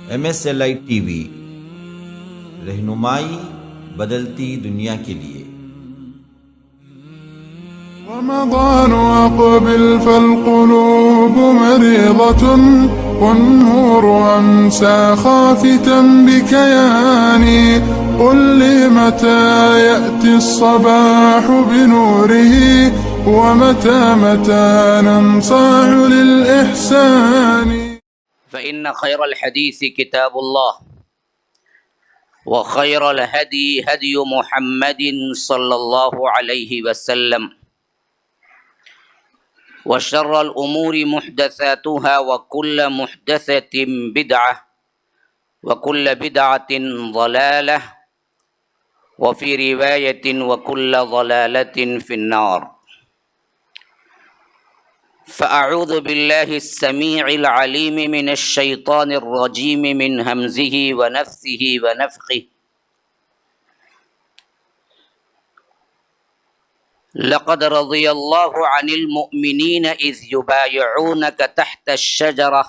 MSLI TV رہنمائی بدلتی دنیا کے لیے۔ رمضان أقبل فالقلوب مريضة والنور أمسى خافتا بكياني قل لي متى يأتي الصباح بنوره ومتى ننصاع للإحسان. فإن خير الحديث كتاب الله وخير الهدي هدي محمد صلى الله عليه وسلم وشر الأمور محدثاتها وكل محدثة بدعة وكل بدعة ضلالة وفي رواية وكل ضلالة في النار. فأعوذ بالله السميع العليم من الشيطان الرجيم من همزه ونفثه ونفخه. لقد رضي الله عن المؤمنين إذ يبايعونك تحت الشجرة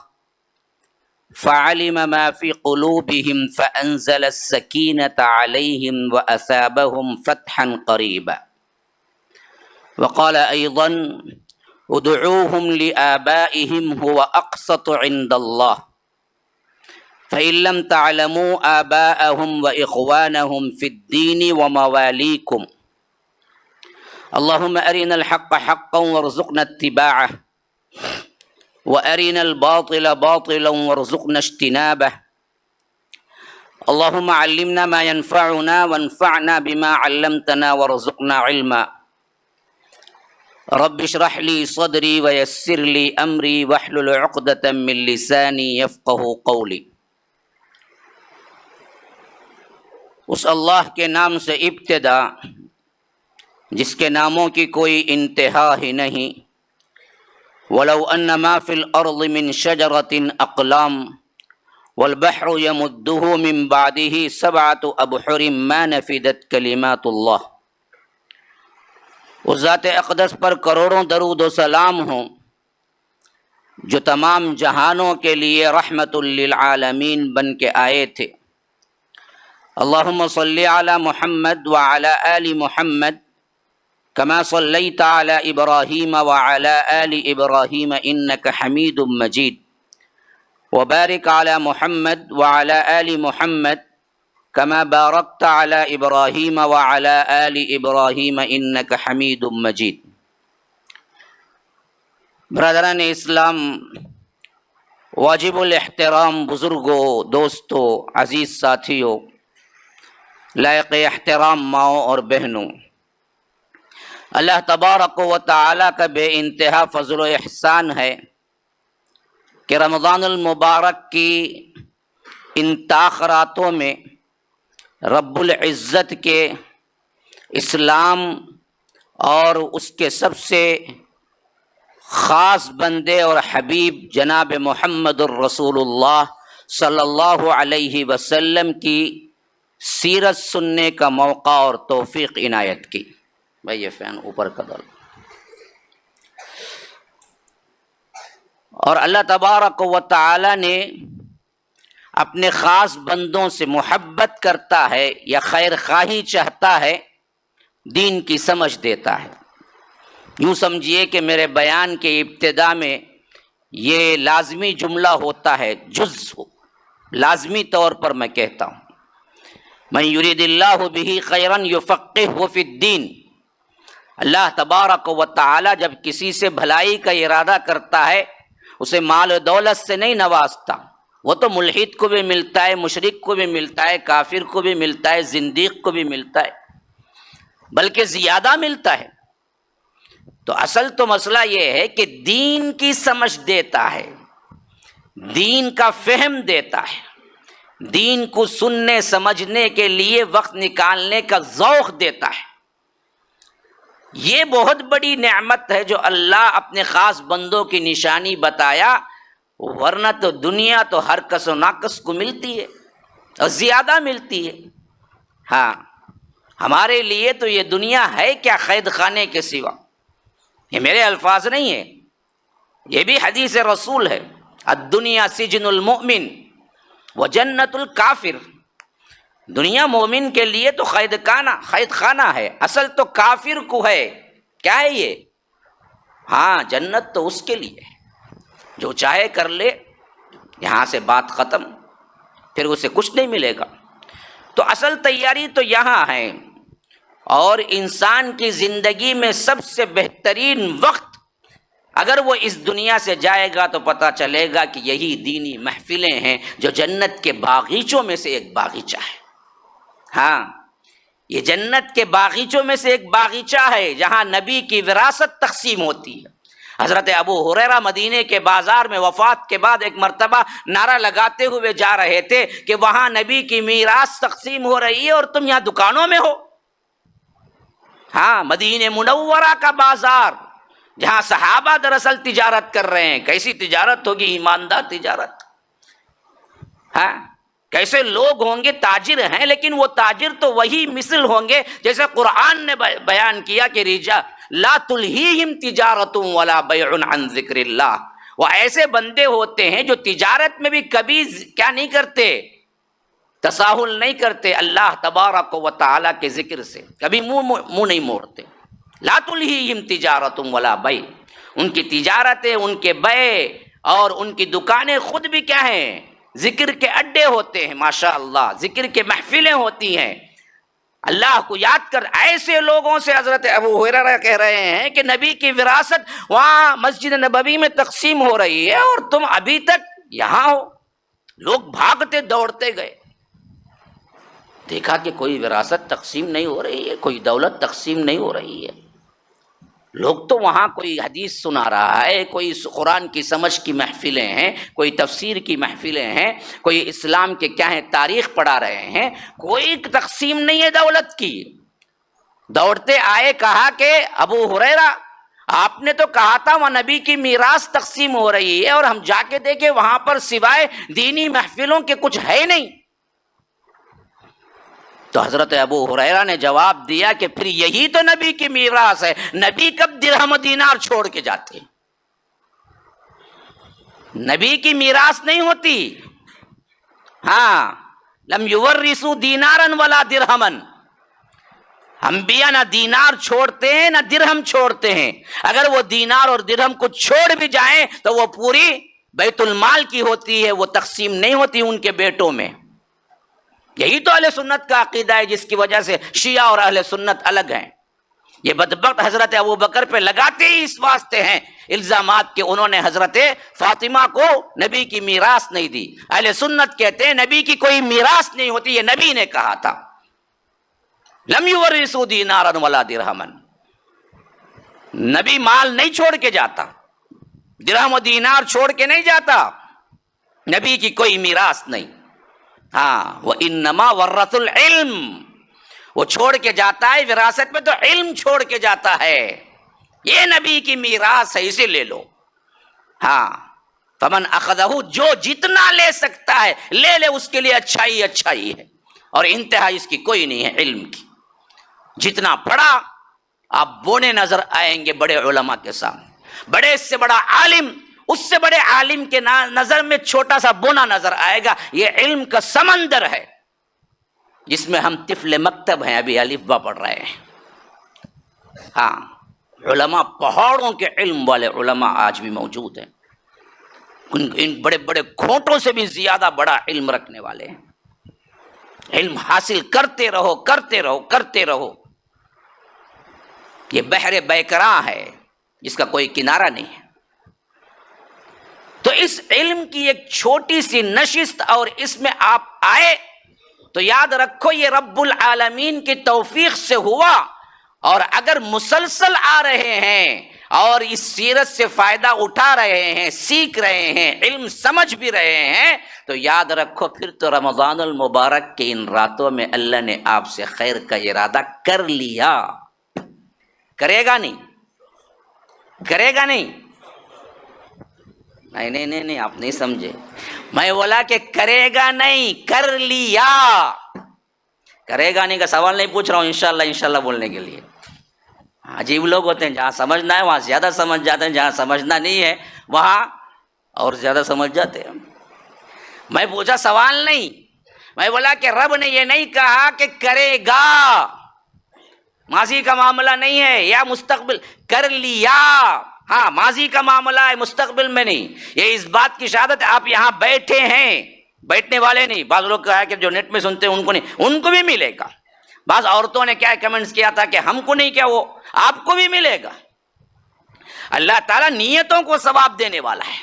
فعلم ما في قلوبهم فأنزل السكينة عليهم وأثابهم فتحا قريبا. وقال أيضا ادعوهم لآبائهم هو أقسط عند الله فإن لم تعلموا آباءهم وإخوانهم في الدين ومواليكم اللهم أرنا الحق حقا وارزقنا اتباعه وأرنا الباطل باطلا وارزقنا اجتنابه. اللهم علمنا ما ينفعنا وانفعنا بما علمتنا وارزقنا علما. رب اشرح لي صدري ويسر لي أمري واحلل عقدة من لساني يفقه قولي. اس اللہ کے نام سے ابتدا جس کے ناموں کی کوئی انتہا ہی نہیں. ولو ان ما فی الارض من شجرۃ اقلام والبحر یمدہ من بعدہ سبعۃ ابحر ما نفدت کلمات اللہ. اس ذات اقدس پر کروڑوں درود و سلام ہوں جو تمام جہانوں کے لیے رحمت للعالمین بن کے آئے تھے. اللہم صلی علی محمد وعلی آل محمد كما صليت على إبراهيم وعلى آل إبراهيم إنك حميد مجيد وبارك على محمد وعلى آل محمد كما باركت على إبراهيم وعلى آل إبراهيم إنك حميد مجيد. برادران اسلام، واجب الاحترام بزرگوں، دوستوں، عزیز ساتھیوں، لائق احترام ماؤں اور بہنوں، اللہ تبارک و تعالیٰ کا بے انتہا فضل و احسان ہے کہ رمضان المبارک کی ان تاخراتوں میں رب العزت کے اسلام اور اس کے سب سے خاص بندے اور حبیب جناب محمد الرسول اللہ صلی اللہ علیہ وسلم کی سیرت سننے کا موقع اور توفیق عنایت کی. بھائی یہ فین اوپر کا ڈال. اور اللہ تبارک و تعالی نے اپنے خاص بندوں سے محبت کرتا ہے یا خیر خواہی چاہتا ہے، دین کی سمجھ دیتا ہے. یوں سمجھیے کہ میرے بیان کے ابتدا میں یہ لازمی جملہ ہوتا ہے، لازمی طور پر میں کہتا ہوں، من یرید اللہ بہ خیرا یفقہہ فی الدین. اللہ تبارک و تعالی جب کسی سے بھلائی کا ارادہ کرتا ہے اسے مال و دولت سے نہیں نوازتا. وہ تو ملحد کو بھی ملتا ہے، مشرک کو بھی ملتا ہے، کافر کو بھی ملتا ہے، زندیق کو بھی ملتا ہے، بلکہ زیادہ ملتا ہے. تو اصل تو مسئلہ یہ ہے کہ دین کی سمجھ دیتا ہے، دین کا فہم دیتا ہے، دین کو سننے سمجھنے کے لیے وقت نکالنے کا ذوق دیتا ہے. یہ بہت بڑی نعمت ہے جو اللہ اپنے خاص بندوں کی نشانی بتایا، ورنہ تو دنیا تو ہر کس و ناقص کو ملتی ہے اور زیادہ ملتی ہے. ہاں، ہمارے لیے تو یہ دنیا ہے کیا قید خانے کے سوا. یہ میرے الفاظ نہیں ہیں، یہ بھی حدیث رسول ہے. الدنیا سجن المؤمن وجنت الکافر، دنیا مومن کے لیے تو قید خانہ ہے، اصل تو کافر کو ہے. کیا ہے یہ؟ ہاں جنت تو اس کے لیے ہے، جو چاہے کر لے، یہاں سے بات ختم، پھر اسے کچھ نہیں ملے گا. تو اصل تیاری تو یہاں ہے. اور انسان کی زندگی میں سب سے بہترین وقت اگر وہ اس دنیا سے جائے گا تو پتہ چلے گا کہ یہی دینی محفلیں ہیں جو جنت کے باغیچوں میں سے ایک باغیچہ ہے. ہاں یہ جنت کے باغیچوں میں سے ایک باغیچہ ہے جہاں نبی کی وراثت تقسیم ہوتی ہے. حضرت ابو ہریرہ مدینے کے بازار میں وفات کے بعد ایک مرتبہ نعرہ لگاتے ہوئے جا رہے تھے کہ وہاں نبی کی میراث تقسیم ہو رہی ہے اور تم یہاں دکانوں میں ہو. ہاں مدینہ منورہ کا بازار جہاں صحابہ دراصل تجارت کر رہے ہیں. کیسی تجارت ہوگی؟ ایماندار تجارت. ہاں کیسے لوگ ہوں گے؟ تاجر ہیں، لیکن وہ تاجر تو وہی مثل ہوں گے جیسے قرآن نے بیان کیا کہ لا تلہیہم تجارت ولا بیع عن ذکر اللہ. وہ ایسے بندے ہوتے ہیں جو تجارت میں بھی کبھی کیا نہیں کرتے؟ تساہل نہیں کرتے اللہ تبارک و تعالی کے ذکر سے، کبھی منہ نہیں موڑتے. لا تلہیہم تجارت ولا بیع، ان کی تجارتیں، ان کے بیع اور ان کی دکانیں خود بھی کیا ہیں؟ ذکر کے اڈے ہوتے ہیں. ماشاء اللہ ذکر کے محفلیں ہوتی ہیں، اللہ کو یاد کر. ایسے لوگوں سے حضرت ابو ہریرہ کہہ رہے ہیں کہ نبی کی وراثت وہاں مسجد نبوی میں تقسیم ہو رہی ہے اور تم ابھی تک یہاں ہو. لوگ بھاگتے دوڑتے گئے، دیکھا کہ کوئی وراثت تقسیم نہیں ہو رہی ہے، کوئی دولت تقسیم نہیں ہو رہی ہے. لوگ تو وہاں کوئی حدیث سنا رہا ہے، کوئی قرآن کی سمجھ کی محفلیں ہیں، کوئی تفسیر کی محفلیں ہیں، کوئی اسلام کے کیا ہیں تاریخ پڑھا رہے ہیں. کوئی تقسیم نہیں ہے دولت کی. دوڑتے آئے، کہا کہ ابو ہریرہ آپ نے تو کہا تھا وہاں نبی کی میراث تقسیم ہو رہی ہے اور ہم جا کے دیکھے وہاں پر سوائے دینی محفلوں کے کچھ ہے نہیں. تو حضرت ابو ہریرہ نے جواب دیا کہ پھر یہی تو نبی کی میراث ہے. نبی کب درہم و دینار چھوڑ کے جاتے؟ نبی کی میراث نہیں ہوتی. ہاں لم یورثوا دینارا ولا درہما، انبیاء نہ دینار چھوڑتے ہیں نہ درہم چھوڑتے ہیں. اگر وہ دینار اور درہم کو چھوڑ بھی جائیں تو وہ پوری بیت المال کی ہوتی ہے، وہ تقسیم نہیں ہوتی ان کے بیٹوں میں. یہی تو اہل سنت کا عقیدہ ہے جس کی وجہ سے شیعہ اور اہل سنت الگ ہیں. یہ بدبخت حضرت ابو بکر پہ لگاتے ہی اس واسطے ہیں الزامات کہ انہوں نے حضرت فاطمہ کو نبی کی میراث نہیں دی. اہل سنت کہتے ہیں نبی کی کوئی میراث نہیں ہوتی، یہ نبی نے کہا تھا. لم یورثوا دینارا ولا درہما، نبی مال نہیں چھوڑ کے جاتا، درہم و دینار چھوڑ کے نہیں جاتا. نبی کی کوئی میراث نہیں. ہاں وَإِنَّمَا وَرَّثُ الْعِلْمِ، وہ چھوڑ کے جاتا ہے وراثت میں تو علم چھوڑ کے جاتا ہے. یہ نبی کی میراث ہے، اسے لے لو. ہاں فمن اخذہ، جو جتنا لے سکتا ہے لے لے، اس کے لیے اچھائی اچھائی ہے اور انتہا اس کی کوئی نہیں ہے علم کی. جتنا پڑھا آپ بونے نظر آئیں گے بڑے علماء کے سامنے. بڑے سے بڑا عالم اس سے بڑے عالم کے نظر میں چھوٹا سا بونا نظر آئے گا. یہ علم کا سمندر ہے جس میں ہم طفل مکتب ہیں، ابھی الف با پڑھ رہے ہیں. ہاں علماء، پہاڑوں کے علم والے علماء آج بھی موجود ہیں. ان بڑے بڑے کھوٹوں سے بھی زیادہ بڑا علم رکھنے والے ہیں. علم حاصل کرتے رہو کرتے رہو کرتے رہو. یہ بحر بیکراں ہے جس کا کوئی کنارہ نہیں ہے. تو اس علم کی ایک چھوٹی سی نشست اور اس میں آپ آئے تو یاد رکھو یہ رب العالمین کی توفیق سے ہوا. اور اگر مسلسل آ رہے ہیں اور اس سیرت سے فائدہ اٹھا رہے ہیں، سیکھ رہے ہیں، علم سمجھ بھی رہے ہیں، تو یاد رکھو پھر تو رمضان المبارک کے ان راتوں میں اللہ نے آپ سے خیر کا ارادہ کر لیا. کرے گا نہیں؟ کرے گا نہیں؟ نہیں آپ نہیں سمجھے. میں بولا کہ کرے گا نہیں، کر لیا. کرے گا نہیں کا سوال نہیں پوچھ رہا ہوں، انشاءاللہ بولنے کے لیے. عجیب لوگ ہوتے ہیں، جہاں سمجھنا ہے وہاں زیادہ سمجھ جاتے ہیں، جہاں سمجھنا نہیں ہے وہاں اور زیادہ سمجھ جاتے ہیں. میں پوچھا سوال نہیں، میں بولا کہ رب نے یہ نہیں کہا کہ کرے گا، ماضی کا معاملہ نہیں ہے یا مستقبل، کر لیا، ہاں ماضی کا معاملہ ہے مستقبل میں نہیں۔ یہ اس بات کی شہادت آپ یہاں بیٹھے ہیں، بیٹھنے والے نہیں، بعض لوگ کہا کہ جو نیٹ میں سنتے ہیں ان کو نہیں، ان کو بھی ملے گا۔ بعض عورتوں نے کیا کمنٹس کیا تھا کہ ہم کو نہیں، کیا وہ آپ کو بھی ملے گا۔ اللہ تعالیٰ نیتوں کو ثواب دینے والا ہے،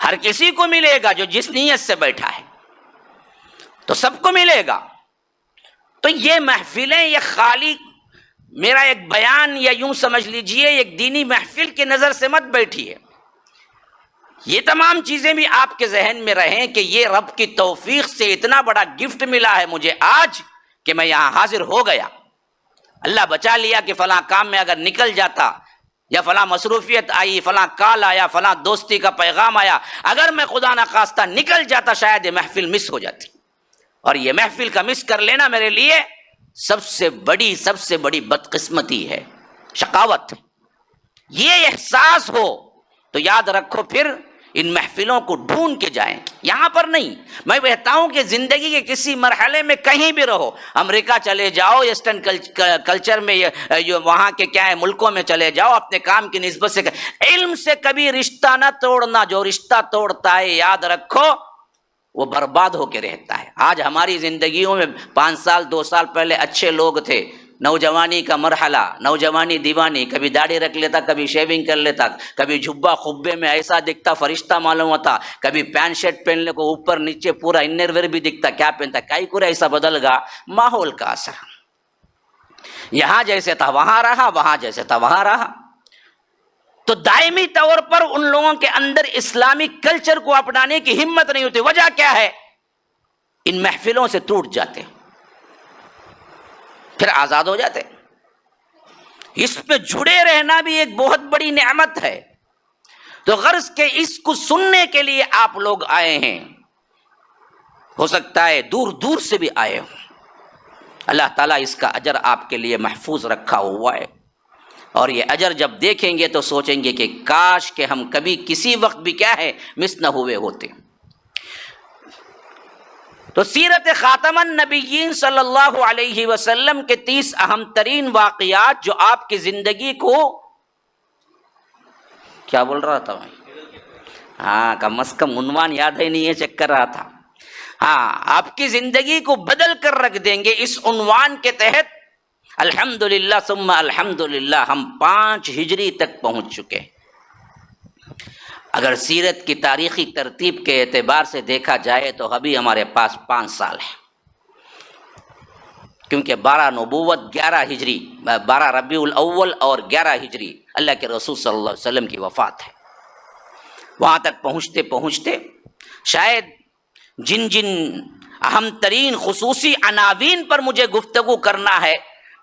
ہر کسی کو ملے گا جو جس نیت سے بیٹھا ہے، تو سب کو ملے گا۔ تو یہ محفلیں یہ خالی میرا ایک بیان یا یوں سمجھ لیجئے ایک دینی محفل کی نظر سے مت بیٹھیے، یہ تمام چیزیں بھی آپ کے ذہن میں رہیں کہ یہ رب کی توفیق سے اتنا بڑا گفٹ ملا ہے مجھے آج کہ میں یہاں حاضر ہو گیا۔ اللہ بچا لیا کہ فلاں کام میں اگر نکل جاتا یا فلاں مصروفیت آئی، فلاں کال آیا، فلاں دوستی کا پیغام آیا، اگر میں خدا نخواستہ نکل جاتا شاید یہ محفل مس ہو جاتی، اور یہ محفل کا مس کر لینا میرے لیے سب سے بڑی بدقسمتی ہے، شقاوت ہے۔ یہ احساس ہو تو یاد رکھو پھر ان محفلوں کو ڈھونڈ کے جائیں، یہاں پر نہیں۔ میں کہتا ہوں کہ زندگی کے کسی مرحلے میں کہیں بھی رہو، امریکہ چلے جاؤ، ایسٹرن کلچر میں وہاں کے کیا ہے ملکوں میں چلے جاؤ، اپنے کام کی نسبت سے علم سے کبھی رشتہ نہ توڑنا، جو رشتہ توڑتا ہے یاد رکھو وہ برباد ہو کے رہتا ہے۔ آج ہماری زندگیوں میں 5 سال 2 سال پہلے اچھے لوگ تھے، نوجوانی کا مرحلہ، نوجوانی دیوانی، کبھی داڑھی رکھ لیتا، کبھی شیونگ کر لیتا، کبھی جھبا خبے میں ایسا دکھتا فرشتہ معلوم ہوتا، کبھی پینٹ شرٹ پہننے کو اوپر نیچے پورا انر ویئر بھی دکھتا، کیا پہنتا، کائی کو ایسا بدل گا، ماحول کا اثر۔ یہاں جیسے تھا وہاں رہا، وہاں جیسے تھا وہاں رہا۔ تو دائمی طور پر ان لوگوں کے اندر اسلامی کلچر کو اپنانے کی ہمت نہیں ہوتی۔ وجہ کیا ہے؟ ان محفلوں سے ٹوٹ جاتے، پھر آزاد ہو جاتے۔ اس پہ جڑے رہنا بھی ایک بہت بڑی نعمت ہے۔ تو غرض کہ اس کو سننے کے لیے آپ لوگ آئے ہیں، ہو سکتا ہے دور دور سے بھی آئے ہوں، اللہ تعالیٰ اس کا اجر آپ کے لیے محفوظ رکھا ہوا ہے، اور یہ اجر جب دیکھیں گے تو سوچیں گے کہ کاش کہ ہم کبھی کسی وقت بھی کیا ہے مس نہ ہوئے ہوتے۔ تو سیرت خاتم النبیین صلی اللہ علیہ وسلم کے 30 اہم ترین واقعات جو آپ کی زندگی کو کیا بول رہا تھا میں؟ ہاں کم از کم عنوان یاد ہی نہیں ہے، چیک کر رہا تھا۔ ہاں آپ کی زندگی کو بدل کر رکھ دیں گے اس عنوان کے تحت۔ الحمدللہ ثم الحمدللہ ہم 5 ہجری تک پہنچ چکے۔ اگر سیرت کی تاریخی ترتیب کے اعتبار سے دیکھا جائے تو ابھی ہمارے پاس 5 سال ہے، کیونکہ 12 نبوت 11 ہجری 12 ربیع الاول اور 11 ہجری اللہ کے رسول صلی اللہ علیہ وسلم کی وفات ہے۔ وہاں تک پہنچتے پہنچتے شاید جن اہم ترین خصوصی عناوین پر مجھے گفتگو کرنا ہے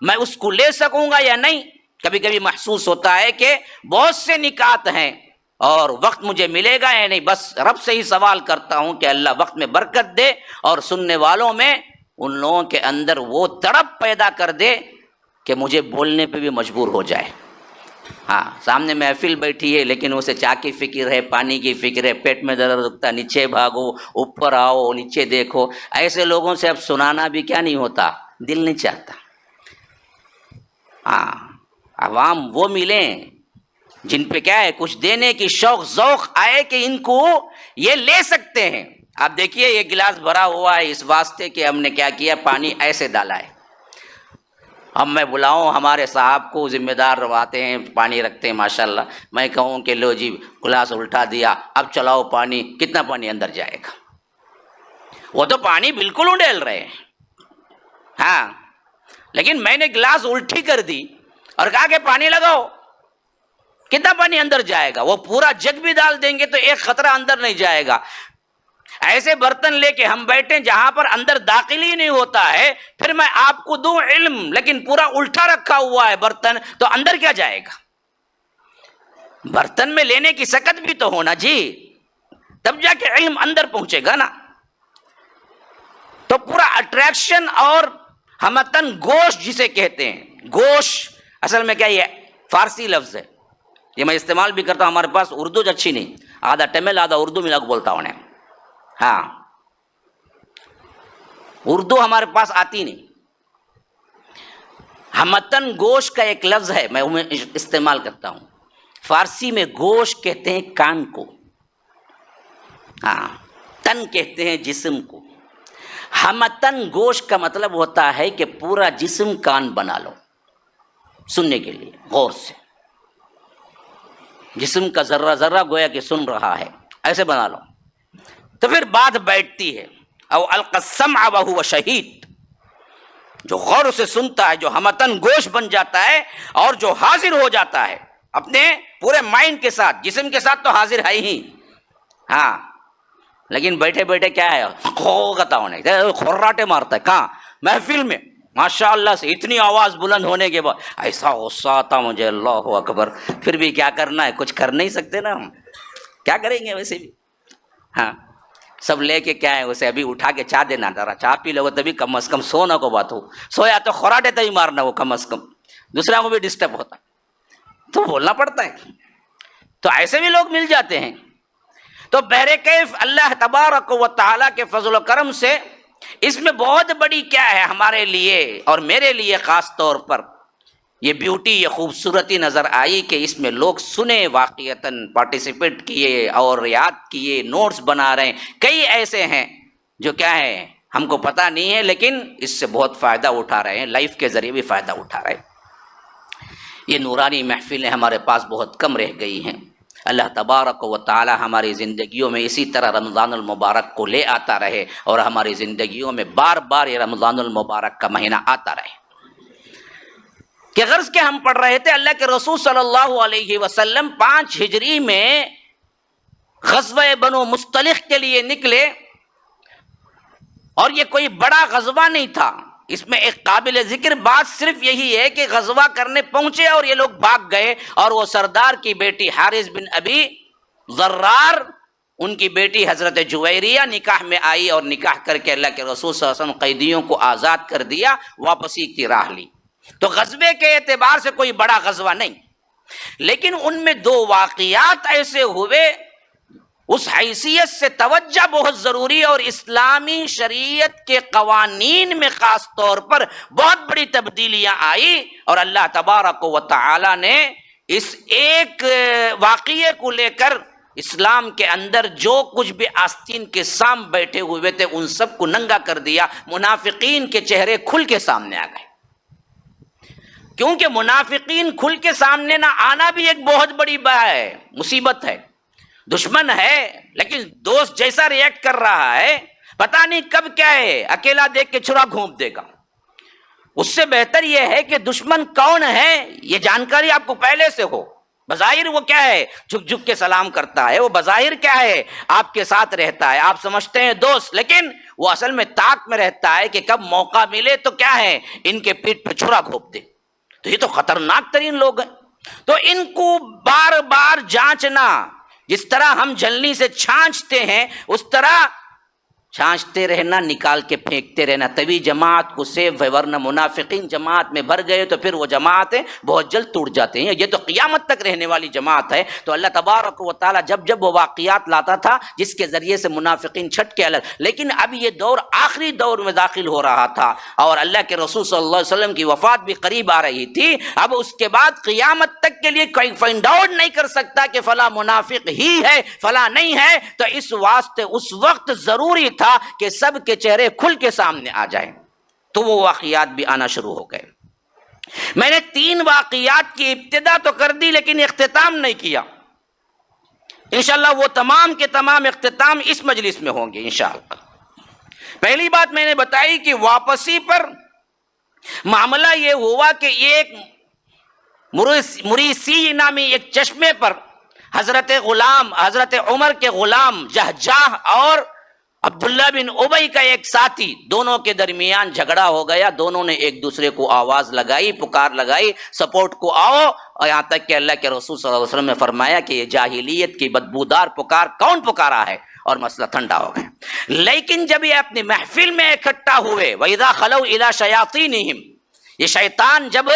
میں اس کو لے سکوں گا یا نہیں۔ کبھی کبھی محسوس ہوتا ہے کہ بہت سے نکات ہیں اور وقت مجھے ملے گا یا نہیں، بس رب سے ہی سوال کرتا ہوں کہ اللہ وقت میں برکت دے اور سننے والوں میں ان لوگوں کے اندر وہ تڑپ پیدا کر دے کہ مجھے بولنے پہ بھی مجبور ہو جائے۔ ہاں سامنے محفل بیٹھی ہے لیکن اسے چائے کی فکر ہے، پانی کی فکر ہے، پیٹ میں درد دکھتا، نیچے بھاگو، اوپر آؤ، نیچے دیکھو۔ ایسے لوگوں سے اب سنانا بھی کیا نہیں ہوتا، دل نہیں چاہتا۔ ہاں عوام وہ ملیں جن پہ کیا ہے کچھ دینے کی شوق ذوق آئے کہ ان کو یہ لے سکتے ہیں۔ آپ دیکھیے یہ گلاس بھرا ہوا ہے اس واسطے کہ ہم نے کیا کیا، پانی ایسے ڈالا ہے۔ اب میں بلاؤں ہمارے صاحب کو، ذمہ دار آتے ہیں پانی رکھتے ہیں ماشاءاللہ، میں کہوں کہ لو جی گلاس الٹا دیا، اب چلاؤ پانی، کتنا پانی اندر جائے گا؟ وہ تو پانی بالکل اڈیل رہے ہیں۔ ہاں لیکن میں نے گلاس الٹی کر دی اور کہا کہ پانی لگاؤ، کتنا پانی اندر جائے گا؟ وہ پورا جگ بھی ڈال دیں گے تو ایک خطرہ اندر نہیں جائے گا۔ ایسے برتن لے کے ہم بیٹھیں جہاں پر اندر داخل ہی نہیں ہوتا ہے، پھر میں آپ کو دوں علم لیکن پورا الٹا رکھا ہوا ہے برتن، تو اندر کیا جائے گا؟ برتن میں لینے کی سکت بھی تو ہونا جی، تب جا کے علم اندر پہنچے گا نا۔ تو پورا اٹریکشن اور ہمتن گوش جسے کہتے ہیں، گوش اصل میں کیا یہ فارسی لفظ ہے، یہ میں استعمال بھی کرتا ہوں، ہمارے پاس اردو اچھی نہیں، آدھا تمل آدھا اردو ملا کے بولتا ہوں۔ ہاں، اردو ہمارے پاس آتی نہیں. ہمتن گوشت کا ایک لفظ ہے، میں استعمال کرتا ہوں. فارسی میں گوشت کہتے ہیں کان کو، ہاں، تن کہتے ہیں جسم کو. ہمتن گوشت کا مطلب ہوتا ہے کہ پورا جسم کان بنا لو سننے کے لیے، غور سے. جسم کا ذرہ ذرہ گویا کہ سن رہا ہے، ایسے بنا لو تو پھر بات بیٹھتی ہے. او القى السمع وهو شہید، جو غور سے سنتا ہے، جو ہمتن گوش بن جاتا ہے اور جو حاضر ہو جاتا ہے اپنے پورے مائنڈ کے ساتھ، جسم کے ساتھ تو حاضر ہے ہی، ہاں، لیکن بیٹھے بیٹھے کیا ہے، خراٹے مارتا ہے. کہاں؟ محفل میں. ماشاء اللہ سے اتنی آواز بلند ہونے کے بعد ایسا غصہ آتا مجھے، اللہ اکبر. پھر بھی کیا کرنا ہے، کچھ کر نہیں سکتے نا ہم، کیا کریں گے ویسے بھی. ہاں، سب لے کے کیا ہے اسے ابھی اٹھا کے چاہ دینا، ذرا چاہ پی لو تبھی کم از کم سونا کو بات ہو. سویا تو خراٹے تبھی مارنا، وہ کم از کم دوسرا کو بھی ڈسٹرب ہوتا تو بولنا پڑتا ہے. تو ایسے بھی لوگ مل جاتے ہیں. تو بہرکیف اللہ تبارک و تعالیٰ کے فضل و کرم سے اس میں بہت بڑی کیا ہے ہمارے لیے اور میرے لیے خاص طور پر یہ بیوٹی، یہ خوبصورتی نظر آئی کہ اس میں لوگ سنے، واقعتاً پارٹیسپیٹ کیے اور یاد کیے، نوٹس بنا رہے ہیں. کئی ایسے ہیں جو کیا ہے ہم کو پتہ نہیں ہے لیکن اس سے بہت فائدہ اٹھا رہے ہیں، لائف کے ذریعے بھی فائدہ اٹھا رہے ہیں. یہ نورانی محفلیں ہمارے پاس بہت کم رہ گئی ہیں. اللہ تبارک و تعالی ہماری زندگیوں میں اسی طرح رمضان المبارک کو لے آتا رہے اور ہماری زندگیوں میں بار بار یہ رمضان المبارک کا مہینہ آتا رہے. کہ غرض کہ ہم پڑھ رہے تھے اللہ کے رسول صلی اللہ علیہ وسلم 5 ہجری میں غزوہ بنو مصطلق کے لیے نکلے، اور یہ کوئی بڑا غزوہ نہیں تھا. اس میں ایک قابل ذکر بات صرف یہی ہے کہ غزوہ کرنے پہنچے اور یہ لوگ بھاگ گئے، اور وہ سردار کی بیٹی حارث بن ابی ضرار، ان کی بیٹی حضرت جویریہ نکاح میں آئی اور نکاح کر کے اللہ کے رسول صلی اللہ علیہ وسلم قیدیوں کو آزاد کر دیا، واپسی کی راہ لی. تو غزوے کے اعتبار سے کوئی بڑا غزوہ نہیں، لیکن ان میں 2 واقعات ایسے ہوئے اس حیثیت سے توجہ بہت ضروری، اور اسلامی شریعت کے قوانین میں خاص طور پر بہت بڑی تبدیلیاں آئی. اور اللہ تبارک و تعالی نے اس ایک واقعے کو لے کر اسلام کے اندر جو کچھ بھی آستین کے سام بیٹھے ہوئے تھے ان سب کو ننگا کر دیا. منافقین کے چہرے کھل کے سامنے آ گئے، کیونکہ منافقین کھل کے سامنے نہ آنا بھی ایک بہت بڑی مصیبت ہے. دشمن ہے لیکن دوست جیسا ریئیکٹ کر رہا ہے پتہ نہیں کب کیا ہے، اکیلا دیکھ کے چھرا گھونپ دے گا. اس سے بہتر یہ ہے کہ دشمن کون ہے یہ جانکاری آپ کو پہلے سے ہو. بظاہر وہ کیا ہے، جھک جھک کے سلام کرتا ہے، وہ بظاہر کیا ہے آپ کے ساتھ رہتا ہے، آپ سمجھتے ہیں دوست، لیکن وہ اصل میں طاق میں رہتا ہے کہ کب موقع ملے تو کیا ہے ان کے پیٹ پہ چھرا گھونپ دے. تو یہ تو خطرناک ترین لوگ ہیں. تو ان کو بار بار جانچنا، جس طرح ہم جھلنی سے چھانچتے ہیں اس طرح چھانچتے رہنا، نکال کے پھینکتے رہنا، تبھی جماعت کو سیف ہے. ورنہ منافقین جماعت میں بھر گئے تو پھر وہ جماعتیں بہت جلد ٹوٹ جاتے ہیں. یہ تو قیامت تک رہنے والی جماعت ہے. تو اللہ تبارک و تعالیٰ جب جب وہ واقعات لاتا تھا جس کے ذریعے سے منافقین چھٹ کے الگ، لیکن اب یہ دور آخری دور میں داخل ہو رہا تھا اور اللہ کے رسول صلی اللہ علیہ وسلم کی وفات بھی قریب آ رہی تھی. اب اس کے بعد قیامت تک کے لیے کوئی فائنڈ آؤٹ نہیں کر سکتا کہ فلاں منافق ہی ہے فلاں نہیں ہے. تو اس واسطے اس وقت ضروری تھا کہ سب کے چہرے کھل کے سامنے آ جائیں. تو وہ واقعات بھی آنا شروع ہو گئے. میں نے 3 واقعات کی ابتدا تو کر دی لیکن اختتام نہیں کیا. انشاءاللہ وہ تمام کے تمام اختتام اس مجلس میں ہوں گے انشاءاللہ. پہلی بات میں نے بتائی کہ واپسی پر معاملہ یہ ہوا کہ ایک مریسی نامی ایک چشمے پر حضرت عمر کے غلام جہجاہ اور عبداللہ بن ابی کا ایک ساتھی، دونوں کے درمیان جھگڑا ہو گیا. دونوں نے ایک دوسرے کو آواز لگائی، پکار لگائی، سپورٹ کو آؤ، اور یہاں تک کہ اللہ کے رسول صلی اللہ علیہ وسلم نے فرمایا کہ یہ جاہلیت کی بدبودار پکار کون پکارا ہے، اور مسئلہ ٹھنڈا ہو گیا. لیکن جب یہ اپنی محفل میں اکٹھا ہوئے، وَإِذَا خَلَوْا إِلَىٰ شَيَاطِينِهِمْ، یہ شیطان جب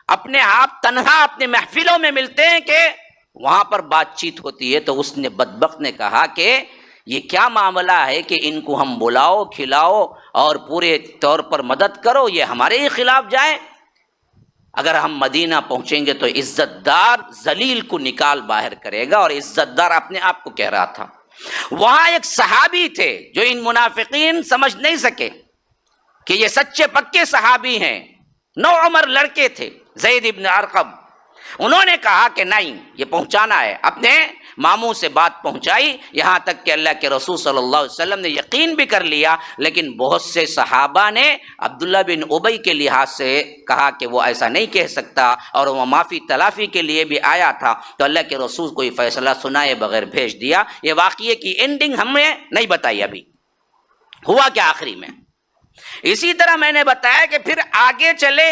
اپنے آپ تنہا اپنے محفلوں میں ملتے ہیں کہ وہاں پر بات چیت ہوتی ہے، تو اس نے بدبخت نے کہا کہ یہ کیا معاملہ ہے کہ ان کو ہم بلاؤ کھلاؤ اور پورے طور پر مدد کرو، یہ ہمارے ہی خلاف جائیں؟ اگر ہم مدینہ پہنچیں گے تو عزت دار ذلیل کو نکال باہر کرے گا، اور عزت دار اپنے آپ کو کہہ رہا تھا۔ وہاں ایک صحابی تھے جو ان منافقین سمجھ نہیں سکے کہ یہ سچے پکے صحابی ہیں، نو عمر لڑکے تھے، زید ابن ارقم۔ انہوں نے کہا کہ نہیں، یہ پہنچانا ہے، اپنے ماموں سے بات پہنچائی، یہاں تک کہ اللہ کے رسول صلی اللہ علیہ وسلم نے یقین بھی کر لیا، لیکن بہت سے صحابہ نے عبداللہ بن ابی کے لحاظ سے کہا کہ وہ ایسا نہیں کہہ سکتا، اور وہ معافی تلافی کے لیے بھی آیا تھا، تو اللہ کے رسول کوئی فیصلہ سنائے بغیر بھیج دیا۔ یہ واقعے کی اینڈنگ ہمیں نہیں بتائی ابھی، ہوا کیا آخری میں۔ اسی طرح میں نے بتایا کہ پھر آگے چلے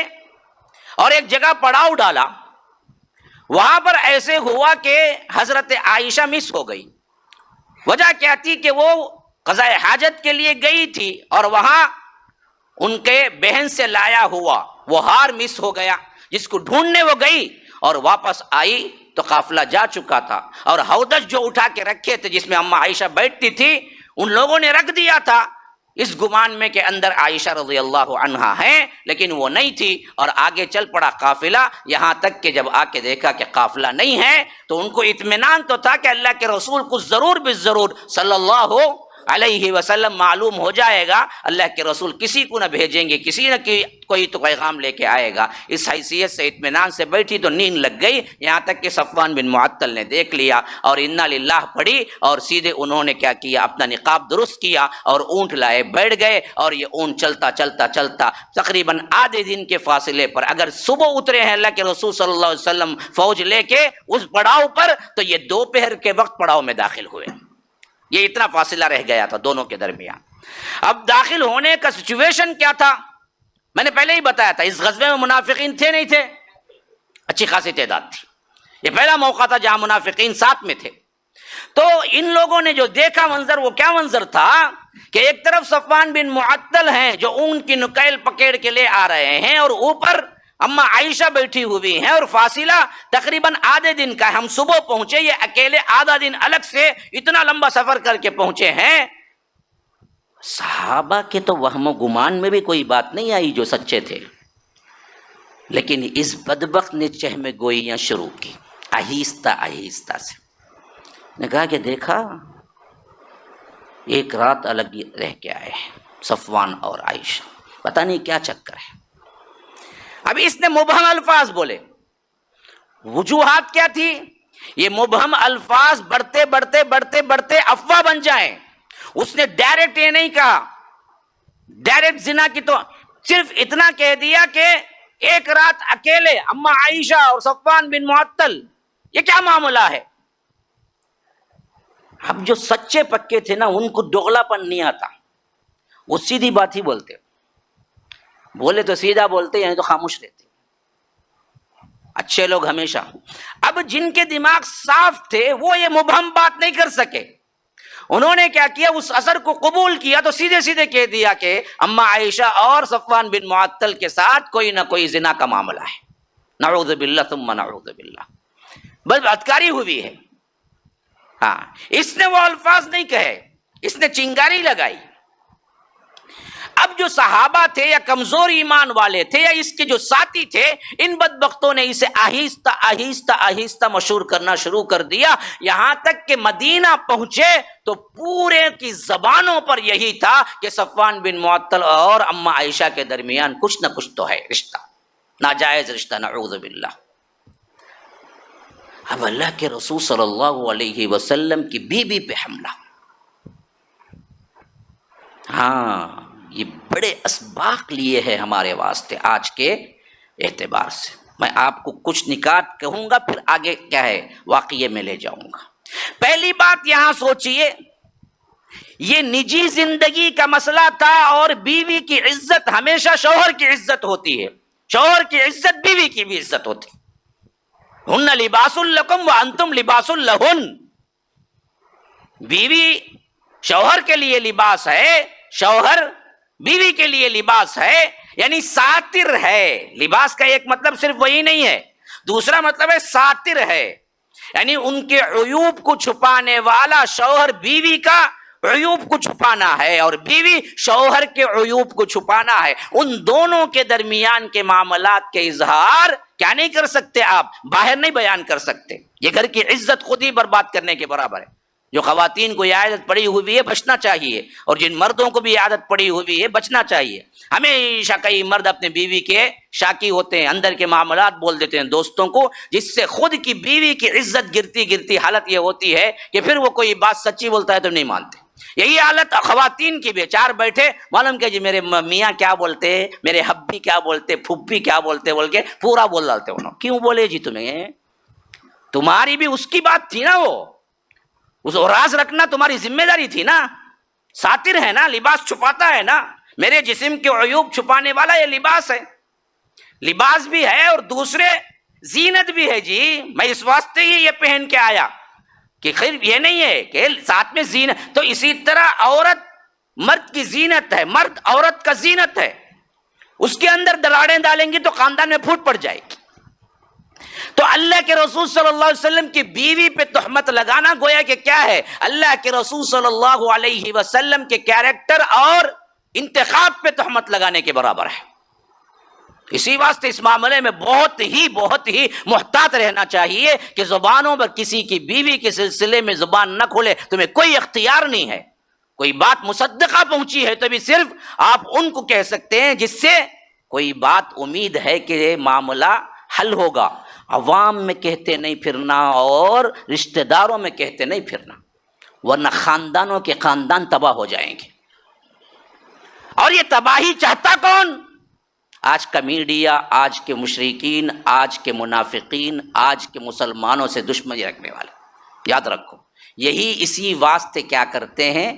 اور ایک جگہ پڑاؤ ڈالا، وہاں پر ایسے ہوا کہ حضرت عائشہ مس ہو گئی۔ وجہ کیا تھی کہ وہ قضاء حاجت کے لیے گئی تھی، اور وہاں ان کے بہن سے لایا ہوا وہ ہار مس ہو گیا، جس کو ڈھونڈنے وہ گئی، اور واپس آئی تو قافلہ جا چکا تھا، اور ہودج جو اٹھا کے رکھے تھے جس میں اماں عائشہ بیٹھتی تھی، ان لوگوں نے رکھ دیا تھا اس گمان میں کہ اندر عائشہ رضی اللہ عنہا ہیں، لیکن وہ نہیں تھی، اور آگے چل پڑا قافلہ، یہاں تک کہ جب آ کے دیکھا کہ قافلہ نہیں ہے تو ان کو اطمینان تو تھا کہ اللہ کے رسول کو ضرور بالضرور صلی اللہ علیہ وسلم معلوم ہو جائے گا، اللہ کے رسول کسی کو نہ بھیجیں گے، کسی نہ کوئی تو پیغام لے کے آئے گا۔ اس حیثیت سے اطمینان سے بیٹھی تو نیند لگ گئی، یہاں تک کہ صفوان بن معطل نے دیکھ لیا اور انا للہ پڑھی، اور سیدھے انہوں نے کیا کیا، اپنا نقاب درست کیا اور اونٹ لائے بیٹھ گئے، اور یہ اونٹ چلتا چلتا چلتا تقریباً آدھے دن کے فاصلے پر، اگر صبح اترے ہیں اللہ کے رسول صلی اللہ علیہ وسلم فوج لے کے اس پڑاؤ پر، تو یہ دوپہر کے وقت پڑاؤ میں داخل ہوئے۔ یہ اتنا فاصلہ رہ گیا تھا دونوں کے درمیان۔ اب داخل ہونے کا سچویشن کیا تھا، میں نے پہلے ہی بتایا تھا، اس غزوے میں منافقین تھے نہیں تھے، اچھی خاصی تعداد تھی، یہ پہلا موقع تھا جہاں منافقین ساتھ میں تھے۔ تو ان لوگوں نے جو دیکھا منظر، وہ کیا منظر تھا کہ ایک طرف صفوان بن معطل ہیں جو اون کی نکیل پکڑ کے لے آ رہے ہیں، اور اوپر اما عائشہ بیٹھی ہوئی ہیں، اور فاصلہ تقریباً آدھے دن کا ہے۔ ہم صبح پہنچے، یہ اکیلے آدھا دن الگ سے اتنا لمبا سفر کر کے پہنچے ہیں۔ صحابہ کے تو وہم و گمان میں بھی کوئی بات نہیں آئی جو سچے تھے، لیکن اس بدبخت نے چہم گوئیاں شروع کی آہستہ آہستہ سے۔ نے کہا کہ دیکھا ایک رات الگ رہ کے آئے ہیں صفوان اور عائشہ، پتہ نہیں کیا چکر ہے۔ اب اس نے مبہم الفاظ بولے، وجوہات کیا تھی؟ یہ مبہم الفاظ بڑھتے بڑھتے بڑھتے بڑھتے افواہ بن جائیں۔ اس نے ڈائریکٹ یہ نہیں کہا، ڈائریکٹ زنا کی، تو صرف اتنا کہہ دیا کہ ایک رات اکیلے اما عائشہ اور صفوان بن معطل، یہ کیا معاملہ ہے؟ اب جو سچے پکے تھے نا، ان کو دوغلا پن نہیں آتا، وہ سیدھی بات ہی بولتے، بولے تو سیدھا بولتے، یعنی تو خاموش رہتے اچھے لوگ ہمیشہ۔ اب جن کے دماغ صاف تھے وہ یہ مبہم بات نہیں کر سکے، انہوں نے کیا کیا، اس اثر کو قبول کیا، تو سیدھے سیدھے کہہ دیا کہ اما عائشہ اور صفوان بن معطل کے ساتھ کوئی نہ کوئی زنا کا معاملہ ہے، نعوذ باللہ ثم نعوذ باللہ، بس بدکاری ہوئی ہے۔ ہاں، اس نے وہ الفاظ نہیں کہے، اس نے چنگاری لگائی۔ اب جو صحابہ تھے یا کمزور ایمان والے تھے یا اس کے جو ساتھی تھے، ان بدبختوں نے اسے آہستہ آہستہ آہستہ مشہور کرنا شروع کر دیا، یہاں تک کہ مدینہ پہنچے تو پورے کی زبانوں پر یہی تھا کہ صفوان بن معطل اور اما عائشہ کے درمیان کچھ نہ کچھ تو ہے رشتہ، ناجائز رشتہ، نعوذ باللہ۔ اب اللہ کے رسول صلی اللہ علیہ وسلم کی بیوی پہ حملہ۔ ہاں، یہ بڑے اسباق لیے ہیں ہمارے واسطے آج کے اعتبار سے۔ میں آپ کو کچھ نکات کہوں گا، پھر آگے کیا ہے واقعے میں لے جاؤں گا۔ پہلی بات یہاں سوچئے، یہ نجی زندگی کا مسئلہ تھا، اور بیوی کی عزت ہمیشہ شوہر کی عزت ہوتی ہے، شوہر کی عزت بیوی کی بھی عزت ہوتی ہے۔ ہن لباس لکم وانتم لباس لہن، بیوی شوہر کے لیے لباس ہے، شوہر بیوی کے لیے لباس ہے، یعنی ساتر ہے۔ لباس کا ایک مطلب صرف وہی نہیں ہے، دوسرا مطلب ہے ساتر ہے، یعنی ان کے عیوب کو چھپانے والا شوہر بیوی کا عیوب کو چھپانا ہے اور بیوی شوہر کے عیوب کو چھپانا ہے، ان دونوں کے درمیان کے معاملات کے اظہار کیا نہیں کر سکتے، آپ باہر نہیں بیان کر سکتے۔ یہ گھر کی عزت خود ہی برباد کرنے کے برابر ہے۔ جو خواتین کو یہ عادت پڑی ہوئی ہے بچنا چاہیے، اور جن مردوں کو بھی یہ عادت پڑی ہوئی ہے بچنا چاہیے۔ ہمیشہ کئی مرد اپنے بیوی کے شاکی ہوتے ہیں، اندر کے معاملات بول دیتے ہیں دوستوں کو، جس سے خود کی بیوی کی عزت گرتی گرتی حالت یہ ہوتی ہے کہ پھر وہ کوئی بات سچی بولتا ہے تو نہیں مانتے۔ یہی حالت خواتین کی بھی، چار بیٹھے معلوم کہ جی میرے میاں کیا بولتے، میرے ہبی کیا بولتے، پھپھی کیا بولتے بول کے پورا بول ڈالتے انہوں۔ کیوں بولے جی تمہیں؟ تمہاری بھی اس کی بات تھی نا، وہ اس راز رکھنا تمہاری ذمہ داری تھی نا، ساتر ہے نا، لباس چھپاتا ہے نا۔ میرے جسم کے عیوب چھپانے والا یہ لباس ہے، لباس بھی ہے اور دوسرے زینت بھی ہے جی۔ میں اس واسطے ہی یہ پہن کے آیا کہ خیر یہ نہیں ہے کہ ساتھ میں زینت، تو اسی طرح عورت مرد کی زینت ہے، مرد عورت کا زینت ہے، اس کے اندر دراڑیں ڈالیں گی تو خاندان میں پھوٹ پڑ جائے گی۔ تو اللہ کے رسول صلی اللہ علیہ وسلم کی بیوی پہ تہمت لگانا گویا کہ کیا ہے، اللہ کے رسول صلی اللہ علیہ وسلم کے کیریکٹر اور انتخاب پہ تہمت لگانے کے برابر ہے۔ اسی واسطے اس معاملے میں بہت ہی محتاط رہنا چاہیے کہ زبانوں پر کسی کی بیوی کے سلسلے میں زبان نہ کھولے۔ تمہیں کوئی اختیار نہیں ہے، کوئی بات مصدقہ پہنچی ہے تو بھی صرف آپ ان کو کہہ سکتے ہیں جس سے کوئی بات امید ہے کہ معاملہ حل ہوگا۔ عوام میں کہتے نہیں پھرنا اور رشتہ داروں میں کہتے نہیں پھرنا، ورنہ خاندانوں کے خاندان تباہ ہو جائیں گے۔ اور یہ تباہی چاہتا کون؟ آج کا میڈیا، آج کے مشرکین، آج کے منافقین، آج کے مسلمانوں سے دشمنی رکھنے والے۔ یاد رکھو، یہی اسی واسطے کیا کرتے ہیں،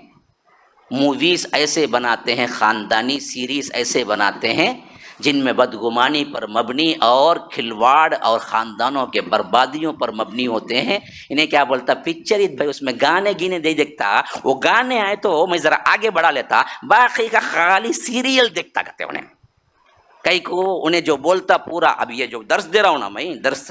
موویز ایسے بناتے ہیں، خاندانی سیریز ایسے بناتے ہیں جن میں بدگمانی پر مبنی اور کھلواڑ اور خاندانوں کے بربادیوں پر مبنی ہوتے ہیں۔ انہیں کیا بولتا، پکچر بھائی اس میں گانے گینے نہیں دیکھتا، وہ گانے آئے تو میں ذرا آگے بڑھا لیتا، باقی کا خالی سیریل دیکھتا کرتے انہیں۔ کئی کو انہیں جو بولتا پورا، اب یہ جو درس دے رہا ہوں نا میں، درس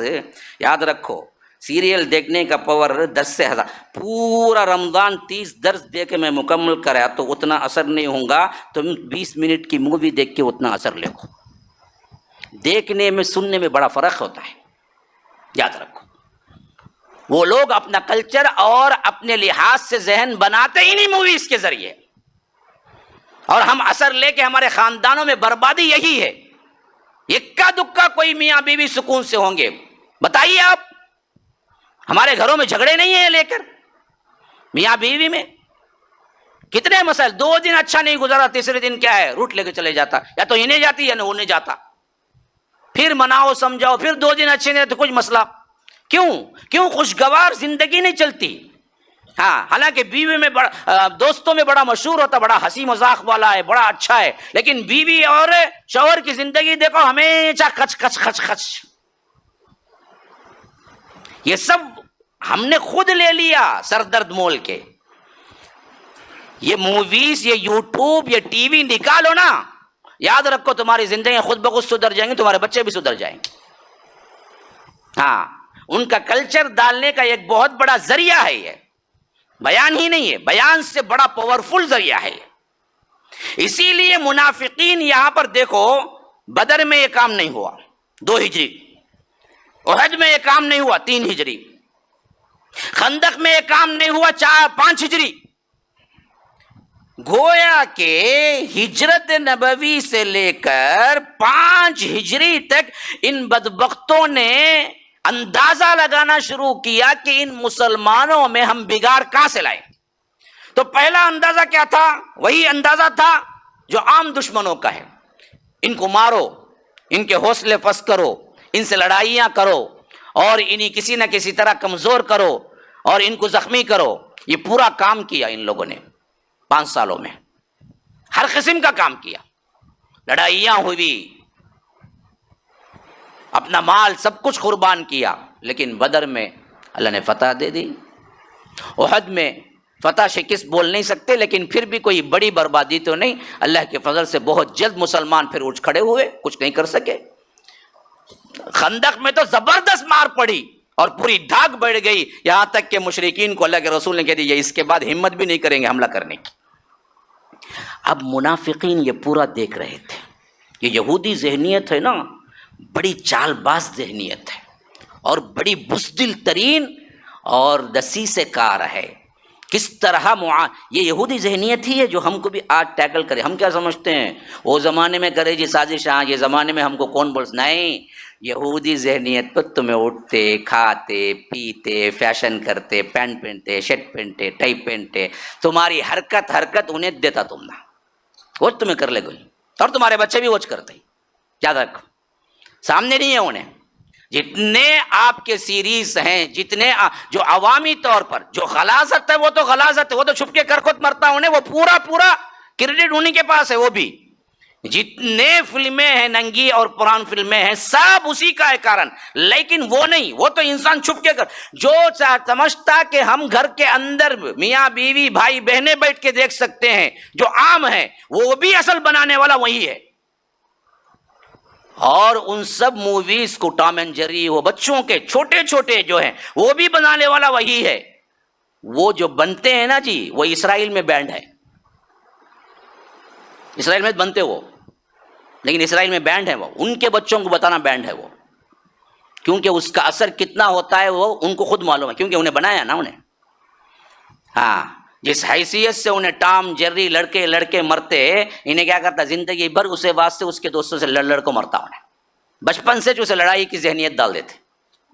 یاد رکھو، سیریل دیکھنے کا پاور 10 سے 1000، پورا رمضان 30 درس دے کے میں مکمل کرا تو اتنا اثر نہیں ہوگا، تم 20 منٹ کی مووی دیکھ کے اتنا اثر لے گو۔ دیکھنے میں سننے میں بڑا فرق ہوتا ہے، یاد رکھو۔ وہ لوگ اپنا کلچر اور اپنے لحاظ سے ذہن بناتے ہی نہیں موویز کے ذریعے، اور ہم اثر لے کے ہمارے خاندانوں میں بربادی یہی ہے۔ اکا دکا کوئی میاں بیوی سکون سے ہوں گے؟ بتائیے آپ، ہمارے گھروں میں جھگڑے نہیں ہیں لے کر میاں بیوی میں؟ کتنے مسائل، 2 دن اچھا نہیں گزارا، تیسرے دن کیا ہے، روٹ لے کے چلے جاتا، یا تو انہیں جاتی یا انہیں جاتا، پھر مناؤ سمجھاؤ، پھر 2 دن اچھے نہیں تو کچھ مسئلہ۔ کیوں خوشگوار زندگی نہیں چلتی؟ ہاں، حالانکہ بیوی میں دوستوں میں بڑا مشہور ہوتا، بڑا ہنسی مذاق والا ہے، بڑا اچھا ہے، لیکن بیوی اور شوہر کی زندگی دیکھو ہمیشہ کچ کچ کچ کچ۔ یہ سب ہم نے خود لے لیا سر درد مول کے۔ یہ موویز، یہ یوٹیوب، یہ ٹی وی نکالو نا، یاد رکھو تمہاری زندگی خود بخود سدھر جائیں گی، تمہارے بچے بھی سدھر جائیں گے۔ ہاں، ان کا کلچر ڈالنے کا ایک بہت بڑا ذریعہ ہے، یہ بیان ہی نہیں ہے، بیان سے بڑا پاورفل ذریعہ ہے۔ اسی لیے منافقین یہاں پر دیکھو، بدر میں یہ کام نہیں ہوا 2 ہجری، احد میں یہ کام نہیں ہوا 3 ہجری، خندق میں یہ کام نہیں ہوا 5 ہجری۔ گویا کہ ہجرت نبوی سے لے کر 5 ہجری تک ان بدبختوں نے اندازہ لگانا شروع کیا کہ ان مسلمانوں میں ہم بگاڑ کہاں سے لائیں۔ تو پہلا اندازہ کیا تھا؟ وہی اندازہ تھا جو عام دشمنوں کا ہے، ان کو مارو، ان کے حوصلے پست کرو، ان سے لڑائیاں کرو، اور انہیں کسی نہ کسی طرح کمزور کرو اور ان کو زخمی کرو۔ یہ پورا کام کیا ان لوگوں نے 5 سالوں میں، ہر قسم کا کام کیا، لڑائیاں ہوئی، اپنا مال سب کچھ قربان کیا، لیکن بدر میں اللہ نے فتح دے دی۔ احد میں فتح شکست بول نہیں سکتے، لیکن پھر بھی کوئی بڑی بربادی تو نہیں، اللہ کے فضل سے بہت جلد مسلمان پھر اٹھ کھڑے ہوئے، کچھ نہیں کر سکے۔ خندق میں تو زبردست مار پڑی اور پوری دھاک بڑھ گئی، یہاں تک کہ مشرکین کو اللہ کے رسول نے کہہ دیا اس کے بعد ہمت بھی نہیں کریں گے حملہ کرنے کی۔ اب منافقین یہ پورا دیکھ رہے تھے، یہ یہودی ذہنیت ہے نا، بڑی چال باز ذہنیت ہے اور بڑی بزدل ترین اور دسیسے کار ہے۔ کس طرح یہ یہودی ذہنیت ہی ہے جو ہم کو بھی آج ٹیکل کرے۔ ہم کیا سمجھتے ہیں وہ زمانے میں کرے جی سازش، ہاں یہ زمانے میں ہم کو کون بول، نہیں، یہودی ذہنیت پر تمہیں اٹھتے کھاتے پیتے فیشن کرتے، پینٹ پہنتے شرٹ پہنتے ٹائی پہنتے، تمہاری حرکت انہیں دیتا تم نہ، وہ تمہیں کر لے کوئی، اور تمہارے بچے بھی ووچ کرتے، یاد رکھو، سامنے نہیں ہے انہیں۔ جتنے آپ کے سیریز ہیں، جتنے جو عوامی طور پر جو غلاظت ہے وہ تو غلاظت ہے، وہ تو چھپ کے کر خود مرتا انہیں، وہ پورا کریڈٹ انہیں کے پاس ہے۔ وہ بھی جتنے فلمیں ہیں ننگی اور پران فلمیں ہیں سب اسی کا ہے کارن، لیکن وہ نہیں، وہ تو انسان چھپ کے کر، جو سمجھتا کہ ہم گھر کے اندر میاں بیوی بھائی بہنیں بیٹھ کے دیکھ سکتے ہیں جو عام ہے، وہ بھی اصل بنانے والا وہی ہے۔ اور ان سب موویز کو ٹام اینڈ جیری، وہ بچوں کے چھوٹے چھوٹے جو ہیں وہ بھی بنانے والا وہی ہے۔ وہ جو بنتے ہیں نا جی وہ اسرائیل میں بینڈ ہے، اسرائیل میں بنتے وہ، لیکن اسرائیل میں بینڈ ہے، وہ ان کے بچوں کو بتانا بینڈ ہے وہ، کیونکہ اس کا اثر کتنا ہوتا ہے وہ ان کو خود معلوم ہے، کیونکہ انہیں بنایا نا انہیں۔ ہاں، جس حیثیت سے انہیں ٹام جیری لڑکے مرتے، انہیں کیا کرتا، زندگی بھر اسے واسطے اس کے دوستوں سے لڑ کو مرتا انہیں، بچپن سے جو اسے لڑائی کی ذہنیت ڈال دیتے،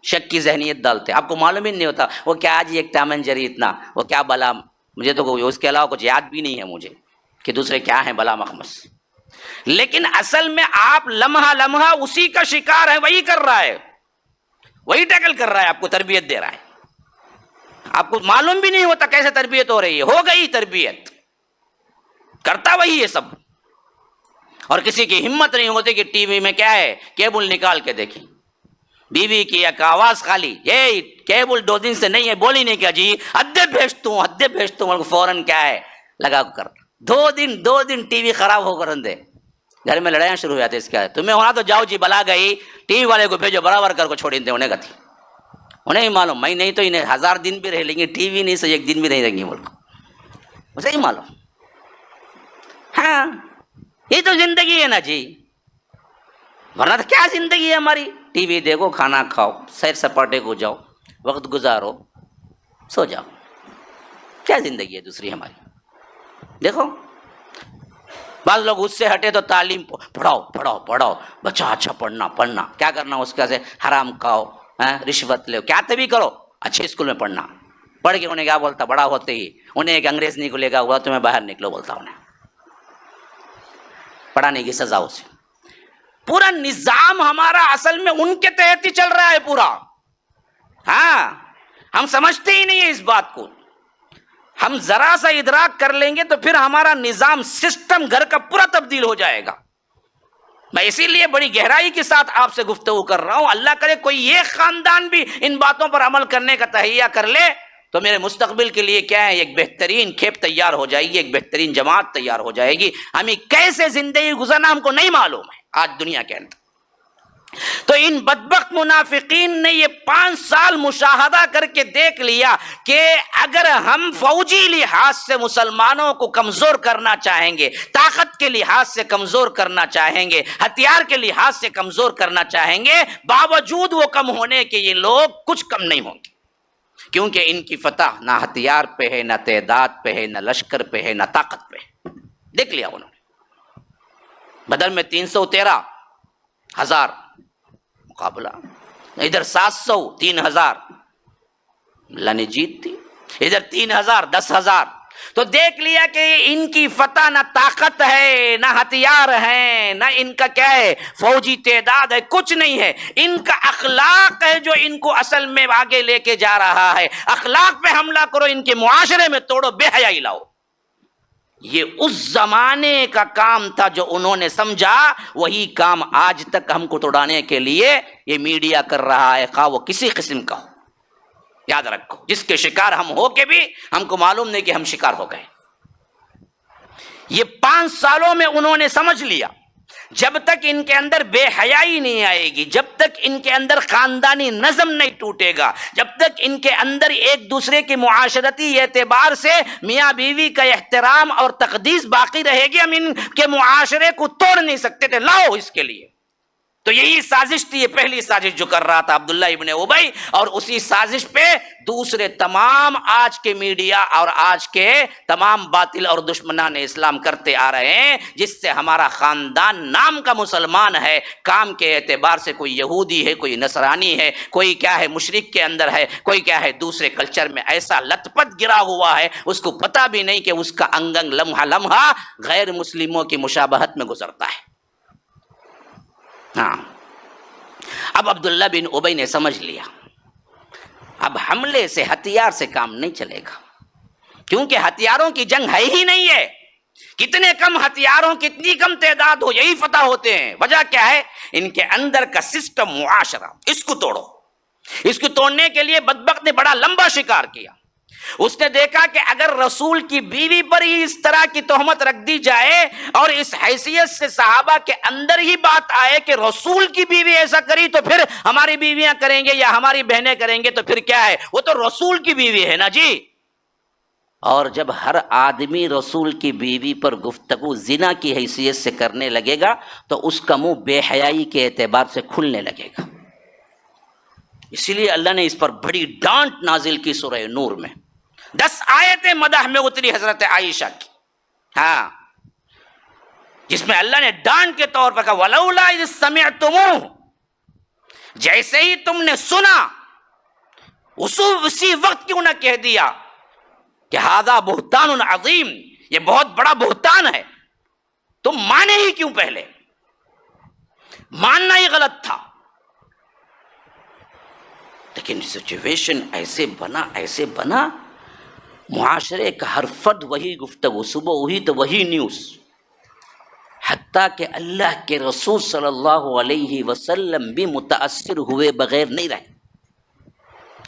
شک کی ذہنیت ڈالتے، آپ کو معلوم ہی نہیں ہوتا وہ کیا جی ایک ٹام اینڈ جیری اتنا، وہ کیا بلا، مجھے تو اس کے علاوہ کچھ یاد بھی نہیں ہے مجھے کہ دوسرے کیا ہیں بلا مخمس، لیکن اصل میں آپ لمحہ اسی کا شکار ہے، وہی کر رہا ہے، وہی ٹیکل کر رہا ہے، آپ کو تربیت دے رہا ہے، آپ کو معلوم بھی نہیں ہوتا کیسے تربیت ہو رہی ہے، ہو گئی تربیت، کرتا وہی ہے سب۔ اور کسی کی ہمت نہیں ہوتی کہ ٹی وی میں کیا ہے کیبل نکال کے دیکھیں، بیوی کی ایک آواز خالی، یہ کیبل 2 دن سے نہیں ہے، بولی نہیں کیا جی ادے بھیجتا ہوں فوراً کیا ہے لگا کر، 2 دن ٹی وی خراب ہو کر دے، گھر میں لڑائیاں شروع ہو جاتے، اس کا تمہیں ہونا تو جاؤ جی بلا گئی، ٹی وی والے کو بھیجو برابر کر کو چھوڑی دے، انہیں گتی، انہیں ہی معلوم، میں نہیں تو انہیں 1000 دن بھی رہ لیں گے، ٹی وی نہیں سے 1 دن بھی نہیں رہیں گے ملک، اسے ہی معلوم۔ ہاں یہ تو زندگی ہے نا جی، ورنہ تو کیا زندگی ہے ہماری، ٹی وی دیکھو، کھانا کھاؤ، سیر سپاٹے کو جاؤ، وقت گزارو، سو جاؤ، کیا زندگی ہے دوسری ہماری؟ دیکھو بعض لوگ اس سے ہٹے تو تعلیم پڑھاؤ، بچہ اچھا پڑھنا، کیا کرنا اس کا سے حرام کھاؤ، رشوت لو، کیا تبھی کرو، اچھے اسکول میں پڑھنا، پڑھ کے انہیں کیا بولتا، بڑا ہوتے ہی انہیں ایک انگریز نکلے گا ہوا تمہیں باہر نکلو بولتا انہیں، پڑھانے کی سزا اسے۔ پورا نظام ہمارا اصل میں ان کے تحت ہی چل رہا ہے پورا۔ ہاں ہم سمجھتے ہی نہیں ہے اس بات کو، ہم ذرا سا ادراک کر لیں گے تو پھر ہمارا نظام سسٹم گھر کا پورا تبدیل ہو جائے گا۔ میں اسی لیے بڑی گہرائی کے ساتھ آپ سے گفتگو کر رہا ہوں، اللہ کرے کوئی ایک خاندان بھی ان باتوں پر عمل کرنے کا تہیہ کر لے تو میرے مستقبل کے لیے کیا ہے، ایک بہترین کھیپ تیار ہو جائے گی، ایک بہترین جماعت تیار ہو جائے گی۔ ہمیں کیسے زندگی گزارنا ہم کو نہیں معلوم ہے آج دنیا کے اندر۔ تو ان بدبخت منافقین نے یہ 5 سال مشاہدہ کر کے دیکھ لیا کہ اگر ہم فوجی لحاظ سے مسلمانوں کو کمزور کرنا چاہیں گے، طاقت کے لحاظ سے کمزور کرنا چاہیں گے، ہتھیار کے لحاظ سے کمزور کرنا چاہیں گے، باوجود وہ کم ہونے کے یہ لوگ کچھ کم نہیں ہوں گے، کیونکہ ان کی فتح نہ ہتھیار پہ ہے، نہ تعداد پہ ہے، نہ لشکر پہ ہے، نہ طاقت پہ ہے۔ دیکھ لیا انہوں نے، بدر میں 313,000 مقابلہ، ادھر 700 3000 اللہ نے جیت دی، ادھر 3000 10,000، تو دیکھ لیا کہ ان کی فتح نہ طاقت ہے، نہ ہتھیار ہے، نہ ان کا کیا ہے فوجی تعداد ہے، کچھ نہیں ہے، ان کا اخلاق ہے جو ان کو اصل میں آگے لے کے جا رہا ہے۔ اخلاق پہ حملہ کرو، ان کے معاشرے میں توڑو، بے حیائی لاؤ۔ یہ اس زمانے کا کام تھا جو انہوں نے سمجھا، وہی کام آج تک ہم کو توڑانے کے لیے یہ میڈیا کر رہا ہے، خواہ وہ کسی قسم کا ہو۔ یاد رکھو، جس کے شکار ہم ہو کے بھی ہم کو معلوم نہیں کہ ہم شکار ہو گئے۔ یہ 5 سالوں میں انہوں نے سمجھ لیا، جب تک ان کے اندر بے حیائی نہیں آئے گی، جب تک ان کے اندر خاندانی نظم نہیں ٹوٹے گا، جب تک ان کے اندر ایک دوسرے کی معاشرتی اعتبار سے میاں بیوی کا احترام اور تقدیس باقی رہے گی، ہم ان کے معاشرے کو توڑ نہیں سکتے تھے۔ لاؤ اس کے لیے تو یہی سازش تھی، یہ پہلی سازش جو کر رہا تھا عبداللہ ابن ابی، اور اسی سازش پہ دوسرے تمام آج کے میڈیا اور آج کے تمام باطل اور دشمنان اسلام کرتے آ رہے ہیں، جس سے ہمارا خاندان نام کا مسلمان ہے، کام کے اعتبار سے کوئی یہودی ہے، کوئی نصرانی ہے، کوئی کیا ہے مشرک کے اندر ہے، کوئی کیا ہے دوسرے کلچر میں ایسا لت پت گرا ہوا ہے، اس کو پتہ بھی نہیں کہ اس کا انگ انگ لمحہ لمحہ غیر مسلموں کی مشابہت میں گزرتا ہے۔ ہاں، اب عبداللہ بن ابی نے سمجھ لیا اب حملے سے ہتھیار سے کام نہیں چلے گا، کیونکہ ہتھیاروں کی جنگ ہے ہی نہیں ہے، کتنے کم ہتھیاروں کتنی کم تعداد ہو یہی فتح ہوتے ہیں۔ وجہ کیا ہے؟ ان کے اندر کا سسٹم معاشرہ، اس کو توڑو۔ اس کو توڑنے کے لیے بدبخت نے بڑا لمبا شکار کیا، اس نے دیکھا کہ اگر رسول کی بیوی پر ہی اس طرح کی تہمت رکھ دی جائے اور اس حیثیت سے صحابہ کے اندر ہی بات آئے کہ رسول کی بیوی ایسا کری تو پھر ہماری بیویاں کریں گے یا ہماری بہنیں کریں گے، تو پھر کیا ہے، وہ تو رسول کی بیوی ہے نا جی۔ اور جب ہر آدمی رسول کی بیوی پر گفتگو زنا کی حیثیت سے کرنے لگے گا تو اس کا منہ بے حیائی کے اعتبار سے کھلنے لگے گا۔ اسی لیے اللہ نے اس پر بڑی ڈانٹ نازل کی سورہ نور میں، 10 آیتیں مدح میں اتری حضرت عائشہ کی، ہاں، جس میں اللہ نے ڈانٹ کے طور پر کہا وَلَوْلَا إِذْ سَمِعْتُمُوهُ، جیسے ہی تم نے سنا اسی وقت کیوں نہ کہہ دیا کہ هَذَا بُهْتَانٌ عَظِيمٌ، یہ بہت بڑا بہتان ہے، تم مانے ہی کیوں؟ پہلے ماننا ہی غلط تھا، لیکن سچویشن ایسے بنا معاشرے کا ہر فرد وہی گفتگو، صبح وہی تو وہی نیوز، حتیٰ کہ اللہ کے رسول صلی اللہ علیہ وسلم بھی متاثر ہوئے بغیر نہیں رہے۔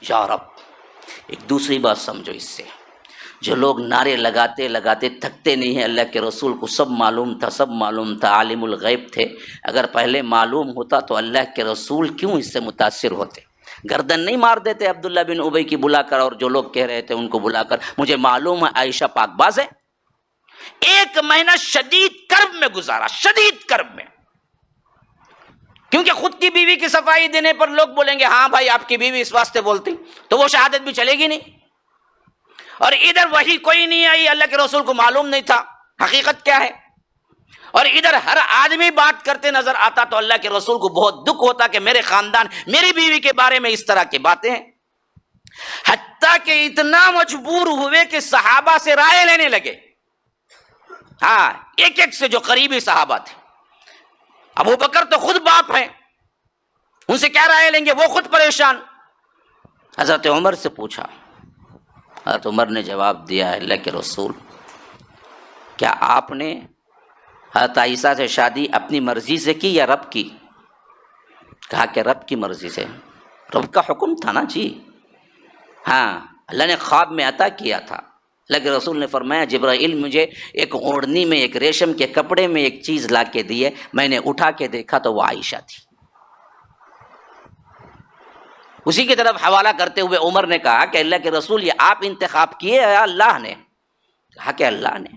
یا رب، ایک دوسری بات سمجھو اس سے، جو لوگ نعرے لگاتے تھکتے نہیں ہیں اللہ کے رسول کو سب معلوم تھا، عالم الغیب تھے، اگر پہلے معلوم ہوتا تو اللہ کے رسول کیوں اس سے متاثر ہوتے؟ گردن نہیں مار دیتے عبداللہ بن ابی کی بلا کر، اور جو لوگ کہہ رہے تھے ان کو بلا کر مجھے معلوم ہے عائشہ پاک باز ہے۔ 1 مہینہ شدید کرب میں گزارا، شدید کرب میں، کیونکہ خود کی بیوی کی صفائی دینے پر لوگ بولیں گے ہاں بھائی آپ کی بیوی اس واسطے بولتی تو وہ شہادت بھی چلے گی نہیں، اور ادھر وہی کوئی نہیں آئی، اللہ کے رسول کو معلوم نہیں تھا حقیقت کیا ہے، اور ادھر ہر آدمی بات کرتے نظر آتا تو اللہ کے رسول کو بہت دکھ ہوتا کہ میرے خاندان میری بیوی کے بارے میں اس طرح کی باتیں ہیں، حتیٰ کہ اتنا مجبور ہوئے کہ صحابہ سے رائے لینے لگے، ہاں، ایک سے جو قریبی صحابہ تھے۔ ابو بکر تو خود باپ ہیں، ان سے کیا رائے لیں گے، وہ خود پریشان۔ حضرت عمر سے پوچھا، حضرت عمر نے جواب دیا اللہ کے رسول، کیا آپ نے حضرت عائشہ سے شادی اپنی مرضی سے کی یا رب کی؟ کہا کہ رب کی مرضی سے، رب کا حکم تھا نا جی، ہاں، اللہ نے خواب میں عطا کیا تھا۔ اللہ کے رسول نے فرمایا جبرائیل مجھے ایک اوڑھنی میں، ایک ریشم کے کپڑے میں ایک چیز لا کے دی ہے، میں نے اٹھا کے دیکھا تو وہ عائشہ تھی۔ اسی کی طرف حوالہ کرتے ہوئے عمر نے کہا کہ اللہ کے رسول یہ آپ انتخاب کیے یا اللہ نے؟ کہا کہ اللہ نے۔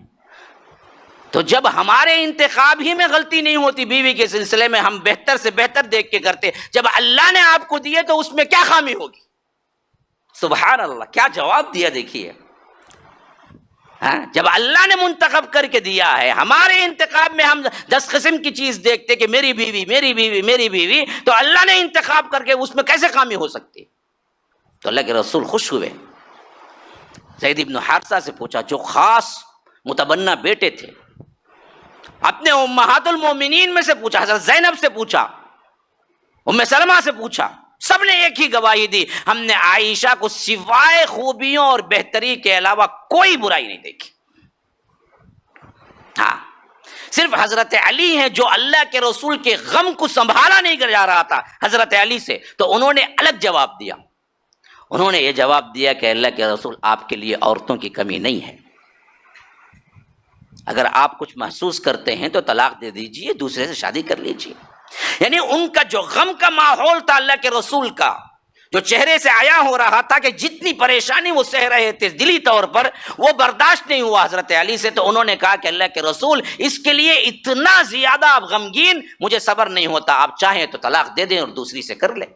تو جب ہمارے انتخاب ہی میں غلطی نہیں ہوتی بیوی کے سلسلے میں، ہم بہتر سے بہتر دیکھ کے کرتے، جب اللہ نے آپ کو دیے تو اس میں کیا خامی ہوگی؟ سبحان اللہ، کیا جواب دیا دیکھیے، ہاں، جب اللہ نے منتخب کر کے دیا ہے، ہمارے انتخاب میں ہم 10 قسم کی چیز دیکھتے کہ میری بیوی میری بیوی میری بیوی، تو اللہ نے انتخاب کر کے اس میں کیسے خامی ہو سکتی؟ تو اللہ کے رسول خوش ہوئے، زید بن حارثہ سے پوچھا جو خاص متبنہ بیٹے تھے، اپنے امہات المومنین میں سے پوچھا، حضرت زینب سے پوچھا، ام سلمہ سے پوچھا، سب نے ایک ہی گواہی دی، ہم نے عائشہ کو سوائے خوبیوں اور بہتری کے علاوہ کوئی برائی نہیں دیکھی۔ ہاں، صرف حضرت علی ہیں جو اللہ کے رسول کے غم کو سنبھالا نہیں کر جا رہا تھا حضرت علی سے، تو انہوں نے الگ جواب دیا، انہوں نے یہ جواب دیا کہ اللہ کے رسول آپ کے لیے عورتوں کی کمی نہیں ہے، اگر آپ کچھ محسوس کرتے ہیں تو طلاق دے دیجئے، دوسرے سے شادی کر لیجئے۔ یعنی ان کا جو غم کا ماحول تھا اللہ کے رسول کا، جو چہرے سے عیا ہو رہا تھا کہ جتنی پریشانی وہ سہ رہے تھے دلی طور پر، وہ برداشت نہیں ہوا حضرت علی سے، تو انہوں نے کہا کہ اللہ کے رسول اس کے لیے اتنا زیادہ آپ غمگین، مجھے صبر نہیں ہوتا، آپ چاہیں تو طلاق دے دیں اور دوسری سے کر لیں۔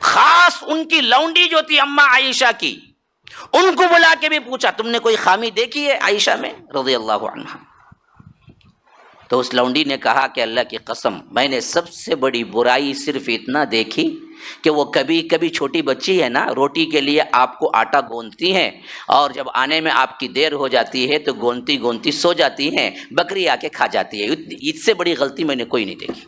خاص ان کی لونڈی جو تھی اماں عائشہ کی، ان کو بلا کے بھی پوچھا تم نے کوئی خامی دیکھی ہے عائشہ میں رضی اللہ عنہا؟ تو اس لونڈی نے کہا کہ اللہ کی قسم میں نے سب سے بڑی برائی صرف اتنا دیکھی کہ وہ کبھی کبھی چھوٹی بچی ہے نا، روٹی کے لیے آپ کو آٹا گوندتی ہیں اور جب آنے میں آپ کی دیر ہو جاتی ہے تو گوندتی گوندتی سو جاتی ہیں، بکری آ کے کھا جاتی ہے، اس سے بڑی غلطی میں نے کوئی نہیں دیکھی۔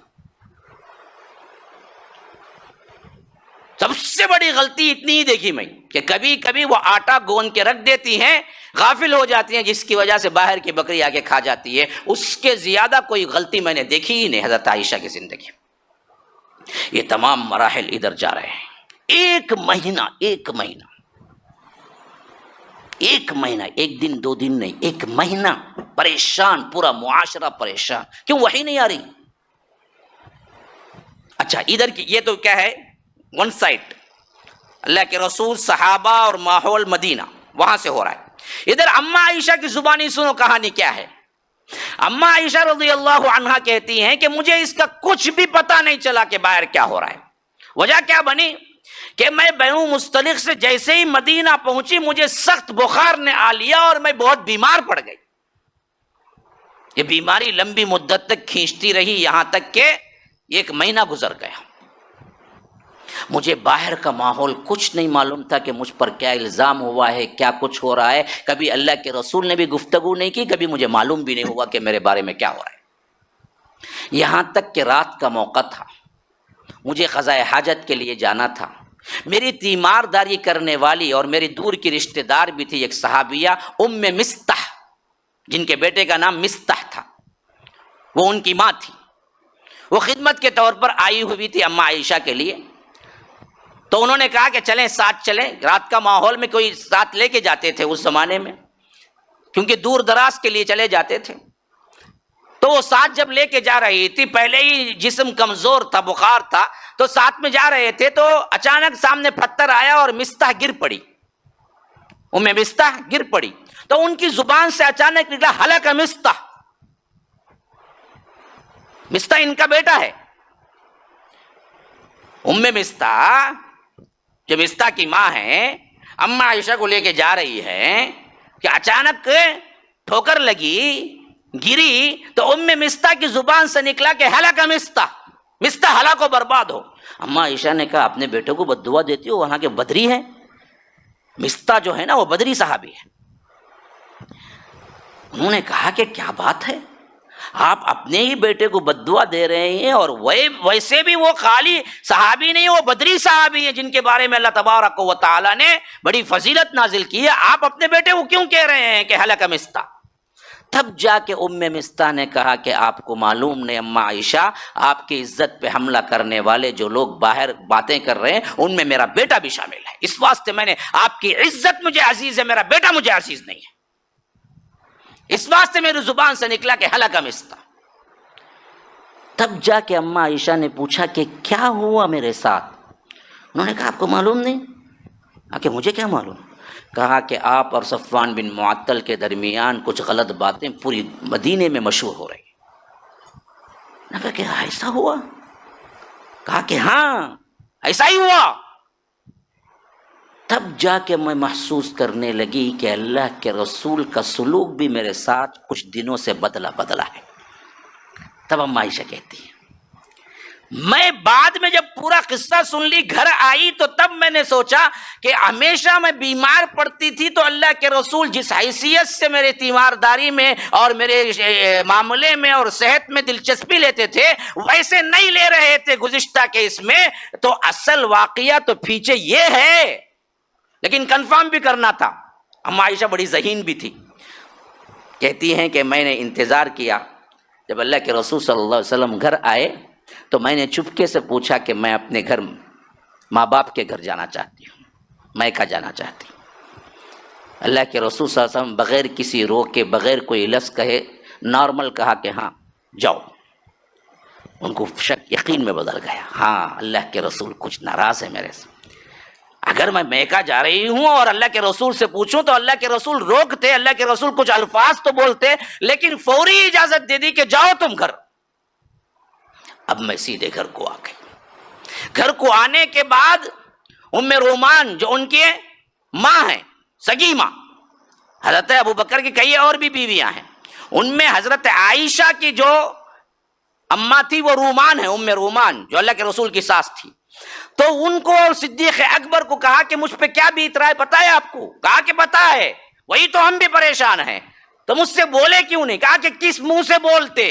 سب سے بڑی غلطی اتنی ہی دیکھی میں کہ کبھی کبھی وہ آٹا گوند کے رکھ دیتی ہیں، غافل ہو جاتی ہیں، جس کی وجہ سے باہر کی بکری آ کے کھا جاتی ہے، اس کے زیادہ کوئی غلطی میں نے دیکھی ہی نہیں حضرت عائشہ کی زندگی۔ یہ تمام مراحل ادھر جا رہے ہیں، ایک مہینہ ایک دن دو دن نہیں، ایک مہینہ پریشان، پورا معاشرہ پریشان، کیوں وحی نہیں آ رہی؟ اچھا ادھر کی یہ تو کیا ہے، ون سائڈ اللہ کے رسول، صحابہ اور ماحول مدینہ وہاں سے ہو رہا ہے۔ ادھر اماں عائشہ کی زبانی سنو کہانی کیا ہے۔ اماں عائشہ رضی اللہ عنہا کہتی ہیں کہ مجھے اس کا کچھ بھی پتہ نہیں چلا کہ باہر کیا ہو رہا ہے۔ وجہ کیا بنی کہ میں بنو مستلق سے جیسے ہی مدینہ پہنچی مجھے سخت بخار نے آ لیا اور میں بہت بیمار پڑ گئی۔ یہ بیماری لمبی مدت تک کھینچتی رہی، یہاں تک کہ ایک مہینہ گزر گیا۔ مجھے باہر کا ماحول کچھ نہیں معلوم تھا کہ مجھ پر کیا الزام ہوا ہے، کیا کچھ ہو رہا ہے، کبھی اللہ کے رسول نے بھی گفتگو نہیں کی، کبھی مجھے معلوم بھی نہیں ہوا کہ میرے بارے میں کیا ہو رہا ہے۔ یہاں تک کہ رات کا موقع تھا، مجھے قضاء حاجت کے لیے جانا تھا، میری تیمارداری کرنے والی اور میری دور کی رشتہ دار بھی تھی ایک صحابیہ ام مستح، جن کے بیٹے کا نام مستح تھا، وہ ان کی ماں تھی، وہ خدمت کے طور پر آئی ہوئی تھی اماں عائشہ کے لیے۔ تو انہوں نے کہا کہ چلیں ساتھ چلیں، رات کا ماحول میں کوئی ساتھ لے کے جاتے تھے اس زمانے میں، کیونکہ دور دراز کے لیے چلے جاتے تھے۔ تو وہ ساتھ جب لے کے جا رہی تھی، پہلے ہی جسم کمزور تھا، بخار تھا، تو ساتھ میں جا رہے تھے، تو اچانک سامنے پتھر آیا اور مستح گر پڑی، مستح گر پڑی، تو ان کی زبان سے اچانک نکلا ہلک مستح، مستح ان کا بیٹا ہے۔ مستح جو مستح کی ماں ہے، اماں عائشہ کو لے کے جا رہی ہے کہ اچانک ٹھوکر لگی، گری، تو مستح کی زبان سے نکلا کہ ہلاک مستح ہلاک و برباد ہو۔ اماں عائشہ نے کہا اپنے بیٹے کو بد دعا دیتی ہو، وہاں کے بدری ہیں، مستح جو ہے نا وہ بدری صحابی ہے۔ انہوں نے کہا کہ کیا بات ہے، آپ اپنے ہی بیٹے کو بد دعا دے رہے ہیں، اور ویسے بھی وہ خالی صحابی نہیں، وہ بدری صحابی ہیں جن کے بارے میں اللہ تبارک و تعالیٰ نے بڑی فضیلت نازل کی ہے، آپ اپنے بیٹے کو کیوں کہہ رہے ہیں کہ ہلک مستح؟ تب جا کے مستح نے کہا کہ آپ کو معلوم نہیں اماں عائشہ، آپ کی عزت پہ حملہ کرنے والے جو لوگ باہر باتیں کر رہے ہیں ان میں میرا بیٹا بھی شامل ہے، اس واسطے میں نے، آپ کی عزت مجھے عزیز ہے، میرا بیٹا مجھے عزیز نہیں ہے، اس واسطے میری زبان سے نکلا کہ ہلاک مستح۔ تب جا کے اماں عائشہ نے پوچھا کہ کیا ہوا میرے ساتھ؟ انہوں نے کہا آپ کو معلوم نہیں؟ کہ مجھے کیا معلوم؟ کہا کہ آپ اور صفوان بن معطل کے درمیان کچھ غلط باتیں پوری مدینے میں مشہور ہو رہی۔ نے کہا کہ ایسا ہوا؟ کہا کہ ہاں ایسا ہی ہوا۔ تب جا کے میں محسوس کرنے لگی کہ اللہ کے رسول کا سلوک بھی میرے ساتھ کچھ دنوں سے بدلا ہے۔ تب اماں عائشہ کہتی ہے میں بعد میں جب پورا قصہ سن لی، گھر آئی، تو تب میں نے سوچا کہ ہمیشہ میں بیمار پڑتی تھی تو اللہ کے رسول جس حیثیت سے میرے تیمارداری میں اور میرے معاملے میں اور صحت میں دلچسپی لیتے تھے ویسے نہیں لے رہے تھے گزشتہ کیس میں، تو اصل واقعہ تو پیچھے یہ ہے، لیکن کنفرم بھی کرنا تھا۔ اماں عائشہ بڑی ذہین بھی تھی، کہتی ہیں کہ میں نے انتظار کیا، جب اللہ کے رسول صلی اللہ علیہ وسلم گھر آئے تو میں نے چپکے سے پوچھا کہ میں اپنے گھر ماں باپ کے گھر جانا چاہتی ہوں، میکہ جانا چاہتی ہوں۔ اللہ کے رسول صلی اللہ علیہ وسلم بغیر کسی روک کے، بغیر کوئی لفظ کہے، نارمل کہا کہ ہاں جاؤ۔ ان کو شک یقین میں بدل گیا، ہاں اللہ کے رسول کچھ ناراض ہے میرے سے. اگر میں میکہ جا رہی ہوں اور اللہ کے رسول سے پوچھوں تو اللہ کے رسول روکتے، اللہ کے رسول کچھ الفاظ تو بولتے، لیکن فوری اجازت دے دی کہ جاؤ تم گھر. اب میں سیدھے گھر کو آ گئی. گھر کو آنے کے بعد ام رومان جو ان کی ماں ہیں، سگی ماں، حضرت ابو بکر کی کئی اور بھی بیویاں ہیں، ان میں حضرت عائشہ کی جو اماں تھی وہ رومان ہے، ام رومان جو اللہ کے رسول کی ساس تھی. تو ان کو صدیق اکبر کو کہا کہ مجھ پہ کیا بیت رہا ہے پتا ہے آپ کو؟ کہا کہ پتا ہے. وہی تو ہم بھی پریشان ہیں، تو مجھ سے بولے کیوں نہیں؟ کہا کہ کس منہ سے بولتے،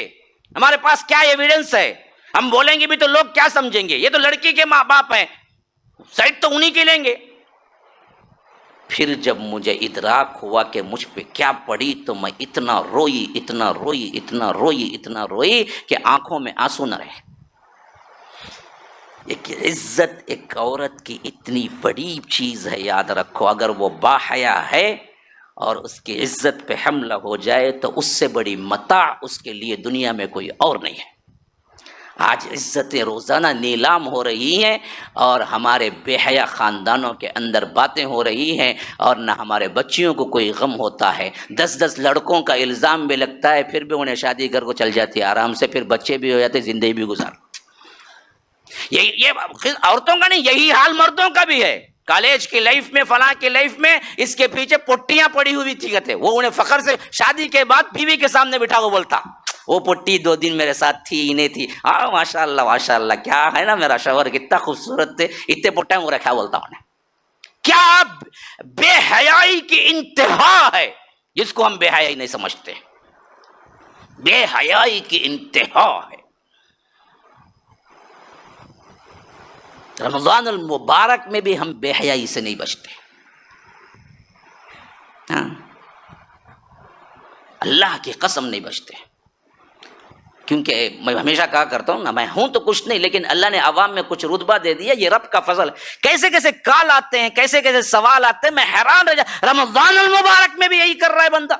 ہمارے پاس کیا ایویڈنس ہے؟ ہم بولیں گے بھی تو لوگ کیا سمجھیں گے؟ یہ تو لڑکی کے ماں باپ ہیں، سائڈ تو انہی کی لیں گے. پھر جب مجھے ادراک ہوا کہ مجھ پہ کیا پڑی تو میں اتنا روئی اتنا روئی اتنا روئی اتنا روئی کہ آنکھوں میں آنسو نہ رہے. ایک عزت ایک عورت کی اتنی بڑی چیز ہے، یاد رکھو. اگر وہ باحیا ہے اور اس کی عزت پہ حملہ ہو جائے تو اس سے بڑی متاع اس کے لیے دنیا میں کوئی اور نہیں ہے. آج عزتیں روزانہ نیلام ہو رہی ہیں اور ہمارے بے حیا خاندانوں کے اندر باتیں ہو رہی ہیں، اور نہ ہمارے بچیوں کو کوئی غم ہوتا ہے. 10 لڑکوں کا الزام بھی لگتا ہے، پھر بھی انہیں شادی کر کو چل جاتی ہے آرام سے، پھر بچے بھی ہو جاتے، زندگی بھی گزار. یہ عورتوں کا نہیں، یہی حال مردوں کا بھی ہے. کالج کی لائف میں، فلاں کی لائف میں اس کے پیچھے پٹیاں پڑی ہوئی تھی کہتے، وہ انہیں فخر سے شادی کے بعد بیوی کے سامنے بٹھا کو بولتا وہ پٹی 2 دن میرے ساتھ تھی، انہیں تھی. ہاں ماشاء اللہ کیا ہے نا میرا شوہر کتنا خوبصورت تھے، اتنے پٹے وہ رکھا بولتا انہیں. کیا بے حیائی کی انتہا ہے جس کو ہم بے حیائی نہیں سمجھتے. بے حیائی کی انتہا ہے. رمضان المبارک میں بھی ہم بے حیائی سے نہیں بچتے. ہاں اللہ کی قسم نہیں بچتے. کیونکہ میں ہمیشہ کہا کرتا ہوں نا، میں ہوں تو کچھ نہیں، لیکن اللہ نے عوام میں کچھ رتبہ دے دیا، یہ رب کا فضل. کیسے کیسے کال آتے ہیں، کیسے کیسے سوال آتے ہیں، میں حیران رہ جا. رمضان المبارک میں بھی یہی کر رہا ہے بندہ.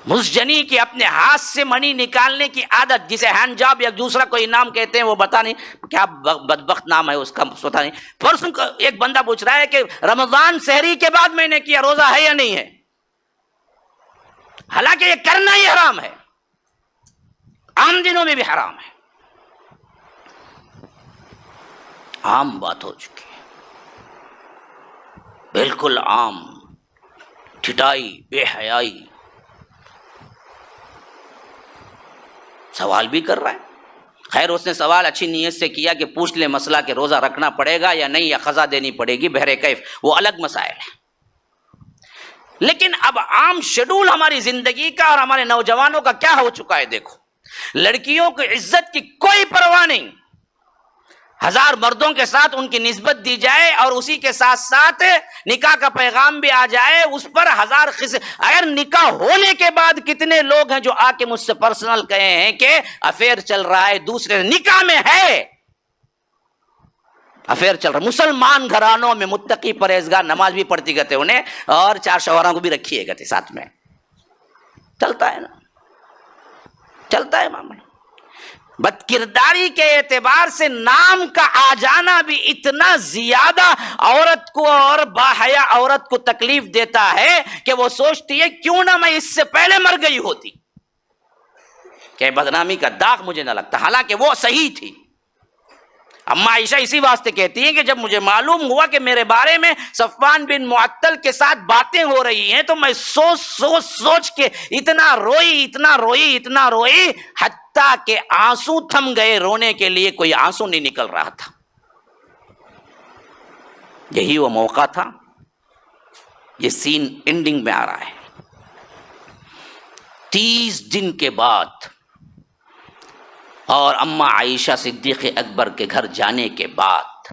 مسجنی کی اپنے ہاتھ سے منی نکالنے کی عادت، جسے ہینڈ جاب یا دوسرا کوئی نام کہتے ہیں، وہ بتا نہیں کیا بدبخت نام ہے اس کا، پتا نہیں. پرسوں ایک بندہ پوچھ رہا ہے کہ رمضان سحری کے بعد میں نے کیا، روزہ ہے یا نہیں ہے؟ حالانکہ یہ کرنا ہی حرام ہے، عام دنوں میں بھی حرام ہے. عام بات ہو چکی ہے، بالکل عام. ٹھٹائی، بے حیائی. سوال بھی کر رہا ہے. خیر اس نے سوال اچھی نیت سے کیا کہ پوچھ لے مسئلہ کہ روزہ رکھنا پڑے گا یا نہیں، یا قضا دینی پڑے گی، بہر کیف وہ الگ مسائل ہے. لیکن اب عام شیڈول ہماری زندگی کا اور ہمارے نوجوانوں کا کیا ہو چکا ہے. دیکھو، لڑکیوں کی عزت کی کوئی پرواہ نہیں. 1000 مردوں کے ساتھ ان کی نسبت دی جائے اور اسی کے ساتھ ساتھ نکاح کا پیغام بھی آ جائے، اس پر 1000 قصے. اگر نکاح ہونے کے بعد کتنے لوگ ہیں جو آ کے مجھ سے پرسنل کہے ہیں کہ افیئر چل رہا ہے، دوسرے نکاح میں ہے افیئر چل رہا ہے. مسلمان گھرانوں میں متقی پرہیزگار نماز بھی پڑھتی کہتے انہیں، اور 4 شوہروں کو بھی رکھی ہے کہتے ساتھ میں. چلتا ہے نا، چلتا ہے معاملہ. بد کرداری کے اعتبار سے نام کا آ جانا بھی اتنا زیادہ عورت کو اور باحیا عورت کو تکلیف دیتا ہے کہ وہ سوچتی ہے کیوں نہ میں اس سے پہلے مر گئی ہوتی، کہ بدنامی کا داغ مجھے نہ لگتا. حالانکہ وہ صحیح تھی. اما عائشہ اسی واسطے کہتی ہیں کہ جب مجھے معلوم ہوا کہ میرے بارے میں صفوان بن معطل کے ساتھ باتیں ہو رہی ہیں تو میں سوچ کے اتنا روئی حتیٰ کہ آنسو تھم گئے. رونے کے لیے کوئی آنسو نہیں نکل رہا تھا. یہی وہ موقع تھا. یہ سین اینڈنگ میں آ رہا ہے. 30 دن کے بعد اور اما عائشہ صدیق اکبر کے گھر جانے کے بعد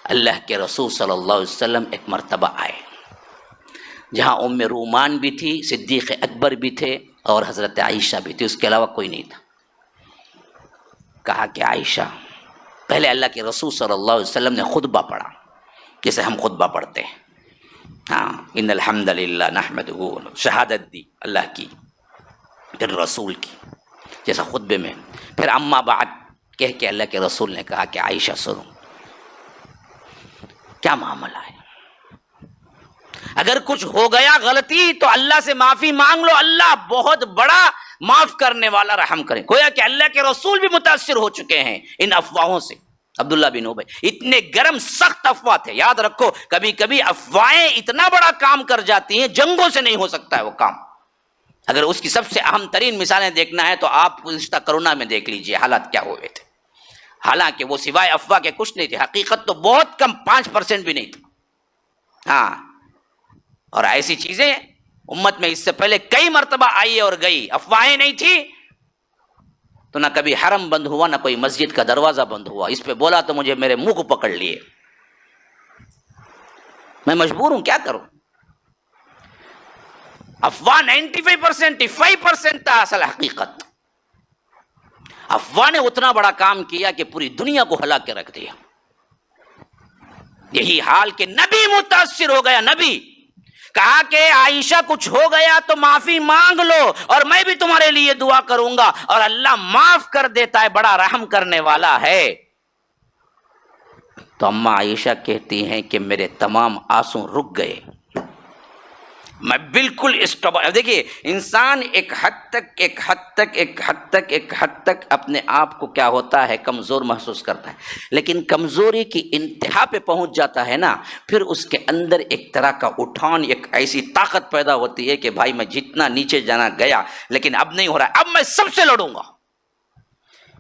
اللہ کے رسول صلی اللہ علیہ وسلم ایک مرتبہ آئے جہاں ام رومان بھی تھی، صدیق اکبر بھی تھے اور حضرت عائشہ بھی تھی، اس کے علاوہ کوئی نہیں تھا. کہا کہ عائشہ، پہلے اللہ کے رسول صلی اللہ علیہ وسلم نے خطبہ پڑھا جیسے ہم خطبہ پڑھتے ہیں. ہاں، ان الحمد للہ نحمدہ، شہادت دی اللہ کی. پھر رسول کی، جیسا خطبے میں، پھر اما بعد کہہ کے اللہ کے رسول نے کہا کہ عائشہ سنو، کیا معاملہ ہے، اگر کچھ ہو گیا غلطی تو اللہ سے معافی مانگ لو، اللہ بہت بڑا معاف کرنے والا، رحم کرے۔ گویا کہ اللہ کے رسول بھی متاثر ہو چکے ہیں ان افواہوں سے۔ عبداللہ بن ابی، اتنے گرم سخت افواہ تھے، یاد رکھو کبھی کبھی افواہیں اتنا بڑا کام کر جاتی ہیں، جنگوں سے نہیں ہو سکتا ہے وہ کام۔ اگر اس کی سب سے اہم ترین مثالیں دیکھنا ہے تو آپ گزشتہ کرونا میں دیکھ لیجئے حالات کیا ہوئے تھے۔ حالانکہ وہ سوائے افواہ کے کچھ نہیں تھے، حقیقت تو بہت کم 5% بھی نہیں تھی۔ ہاں، اور ایسی چیزیں امت میں اس سے پہلے کئی مرتبہ آئی اور گئی، افواہیں نہیں تھی تو نہ کبھی حرم بند ہوا، نہ کوئی مسجد کا دروازہ بند ہوا۔ اس پہ بولا تو مجھے میرے منہ کو پکڑ لیے، میں مجبور ہوں، کیا کروں۔ افواہ 95% تھا اصل حقیقت۔ افواہ نے اتنا بڑا کام کیا کہ پوری دنیا کو ہلا کے رکھ دیا۔ یہی حال کہ نبی متاثر ہو گیا، نبی کہا کہ عائشہ کچھ ہو گیا تو معافی مانگ لو اور میں بھی تمہارے لیے دعا کروں گا، اور اللہ معاف کر دیتا ہے، بڑا رحم کرنے والا ہے۔ تو اماں عائشہ کہتی ہیں کہ میرے تمام آنسو رک گئے، میں بالکل اسٹاپ۔ دیکھیے انسان ایک حد تک اپنے آپ کو کیا ہوتا ہے، کمزور محسوس کرتا ہے، لیکن کمزوری کی انتہا پہ پہنچ جاتا ہے نا، پھر اس کے اندر ایک طرح کا اٹھان، ایک ایسی طاقت پیدا ہوتی ہے کہ بھائی میں جتنا نیچے جانا گیا لیکن اب نہیں ہو رہا، اب میں سب سے لڑوں گا۔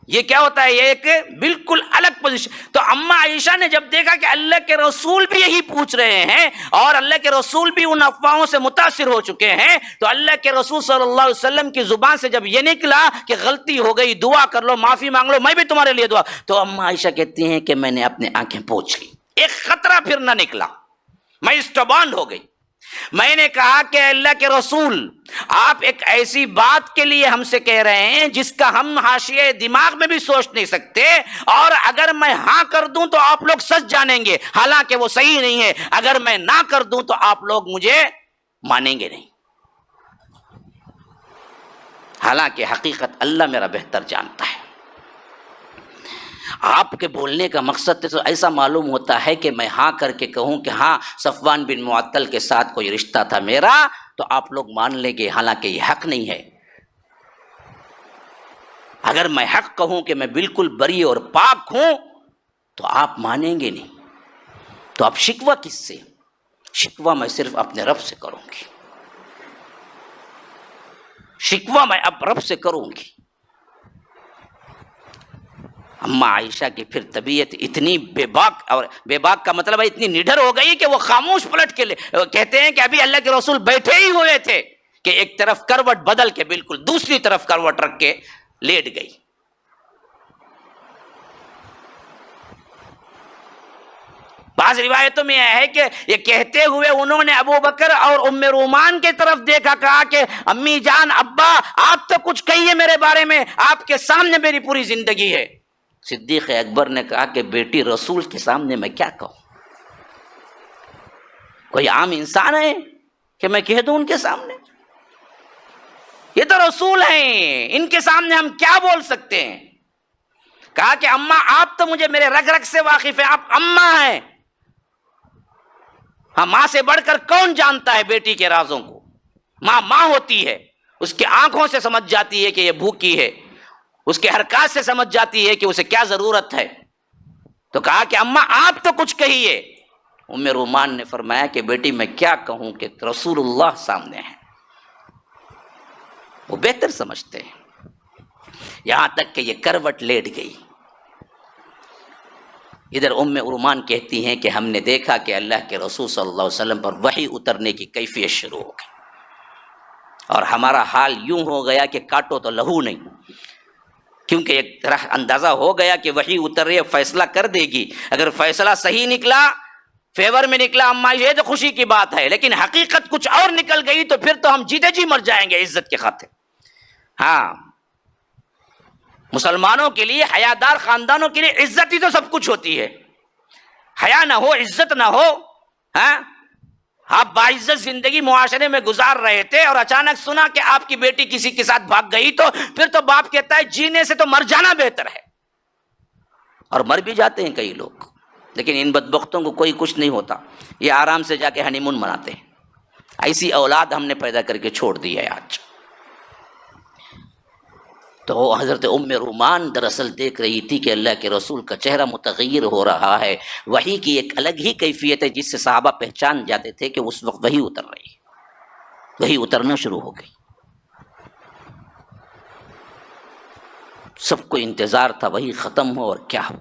یہ کیا ہوتا ہے، یہ ایک بالکل الگ پوزیشن۔ تو اماں عائشہ نے جب دیکھا کہ اللہ کے رسول بھی یہی پوچھ رہے ہیں اور اللہ کے رسول بھی ان افواہوں سے متاثر ہو چکے ہیں، تو اللہ کے رسول صلی اللہ علیہ وسلم کی زبان سے جب یہ نکلا کہ غلطی ہو گئی، دعا کر لو، معافی مانگ لو، میں بھی تمہارے لیے دعا، تو اماں عائشہ کہتی ہیں کہ میں نے اپنے آنکھیں پوچھ لی، ایک خطرہ پھر نہ نکلا، میں اسٹبانڈ ہو گئی۔ میں نے کہا کہ اللہ کے رسول، آپ ایک ایسی بات کے لیے ہم سے کہہ رہے ہیں جس کا ہم حاشیے دماغ میں بھی سوچ نہیں سکتے، اور اگر میں ہاں کر دوں تو آپ لوگ سچ جانیں گے، حالانکہ وہ صحیح نہیں ہے، اگر میں نہ کر دوں تو آپ لوگ مجھے مانیں گے نہیں، حالانکہ حقیقت اللہ میرا بہتر جانتا ہے۔ آپ کے بولنے کا مقصد تو ایسا معلوم ہوتا ہے کہ میں ہاں کر کے کہوں کہ ہاں صفوان بن معطل کے ساتھ کوئی رشتہ تھا میرا، تو آپ لوگ مان لیں گے، حالانکہ یہ حق نہیں ہے۔ اگر میں حق کہوں کہ میں بالکل بری اور پاک ہوں تو آپ مانیں گے نہیں، تو اب شکوہ کس سے؟ شکوہ میں صرف اپنے رب سے کروں گی، شکوہ میں اب رب سے کروں گی۔ اماں عائشہ کی پھر طبیعت اتنی بے باک، اور بے باک کا مطلب ہے اتنی نڈر ہو گئی کہ وہ خاموش پلٹ کے کہتے ہیں کہ ابھی اللہ کے رسول بیٹھے ہی ہوئے تھے کہ ایک طرف کروٹ بدل کے بالکل دوسری طرف کروٹ رکھ کے لیٹ گئی۔ بعض روایتوں میں یہ ہے کہ یہ کہتے ہوئے انہوں نے ابو بکر اور ام رومان کی طرف دیکھا، کہا کہ امی جان، ابا، آپ تو کچھ کہیے میرے بارے میں، آپ کے سامنے میری پوری زندگی ہے۔ صدیق اکبر نے کہا کہ بیٹی رسول کے سامنے میں کیا کہوں، کوئی عام انسان ہے کہ میں کہہ دوں ان کے سامنے؟ یہ تو رسول ہیں، ان کے سامنے ہم کیا بول سکتے ہیں؟ کہا کہ اماں آپ تو مجھے میرے رگ رگ سے واقف ہیں، آپ اماں ہیں، ہاں ماں سے بڑھ کر کون جانتا ہے بیٹی کے رازوں کو؟ ماں ماں ہوتی ہے، اس کی آنکھوں سے سمجھ جاتی ہے کہ یہ بھوکی ہے، اس کے حرکات سے سمجھ جاتی ہے کہ اسے کیا ضرورت ہے۔ تو کہا کہ اماں آپ تو کچھ کہیے۔ ام رومان نے فرمایا کہ بیٹی میں کیا کہوں کہ رسول اللہ سامنے ہیں، وہ بہتر سمجھتے ہیں۔ یہاں تک کہ یہ کروٹ لیٹ گئی۔ ادھر ام رومان کہتی ہیں کہ ہم نے دیکھا کہ اللہ کے رسول صلی اللہ علیہ وسلم پر وحی اترنے کی کیفیت شروع ہو گئی، اور ہمارا حال یوں ہو گیا کہ کاٹو تو لہو نہیں، کیونکہ ایک طرح اندازہ ہو گیا کہ وحی اتر رہی ہے، فیصلہ کر دے گی۔ اگر فیصلہ صحیح نکلا، فیور میں نکلا، اماں یہ تو خوشی کی بات ہے، لیکن حقیقت کچھ اور نکل گئی تو پھر تو ہم جیتے جی مر جائیں گے عزت کے خاطر۔ ہاں، مسلمانوں کے لیے، حیادار خاندانوں کے لیے عزت ہی تو سب کچھ ہوتی ہے۔ حیا نہ ہو، عزت نہ ہو، ہاں آپ باعزت زندگی معاشرے میں گزار رہے تھے اور اچانک سنا کہ آپ کی بیٹی کسی کے ساتھ بھاگ گئی، تو پھر تو باپ کہتا ہے جینے سے تو مر جانا بہتر ہے، اور مر بھی جاتے ہیں کئی لوگ، لیکن ان بدبختوں کو کوئی کچھ نہیں ہوتا، یہ آرام سے جا کے ہنی مون مناتے ہیں۔ ایسی اولاد ہم نے پیدا کر کے چھوڑ دی ہے آج۔ تو حضرت ام رومان دراصل دیکھ رہی تھی کہ اللہ کے رسول کا چہرہ متغیر ہو رہا ہے، وحی کی ایک الگ ہی کیفیت ہے جس سے صحابہ پہچان جاتے تھے کہ اس وقت وحی اتر رہی ہے، وحی اترنا شروع ہو گئی۔ سب کو انتظار تھا وحی ختم ہو اور کیا ہو۔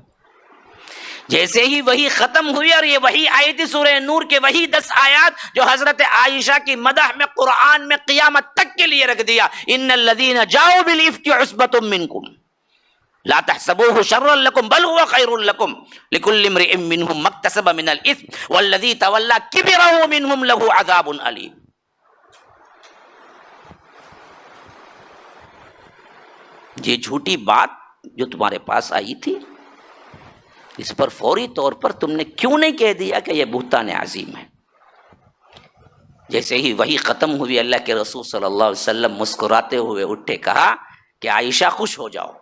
جیسے ہی وحی ختم ہوئی اور یہ وحی آئی تھی سورہ نور کے وہی 10 آیات جو حضرت عائشہ کی مدح میں قرآن میں قیامت تک کے لیے رکھ دیا، ان الذین جاؤوا بالافک عصبۃ منکم لا تحسبوه شرا لکم بل هو خیر لکم لکل امرئ منهم ما اکتسب من الاثم والذی تولى کبرہ منهم له عذاب علیم۔ یہ جھوٹی بات جو تمہارے پاس آئی تھی، اس پر فوری طور پر تم نے کیوں نہیں کہہ دیا کہ یہ بہتان عظیم ہے؟ جیسے ہی وہی ختم ہوئی، اللہ کے رسول صلی اللہ علیہ وسلم مسکراتے ہوئے اٹھے، کہا کہ عائشہ خوش ہو جاؤ،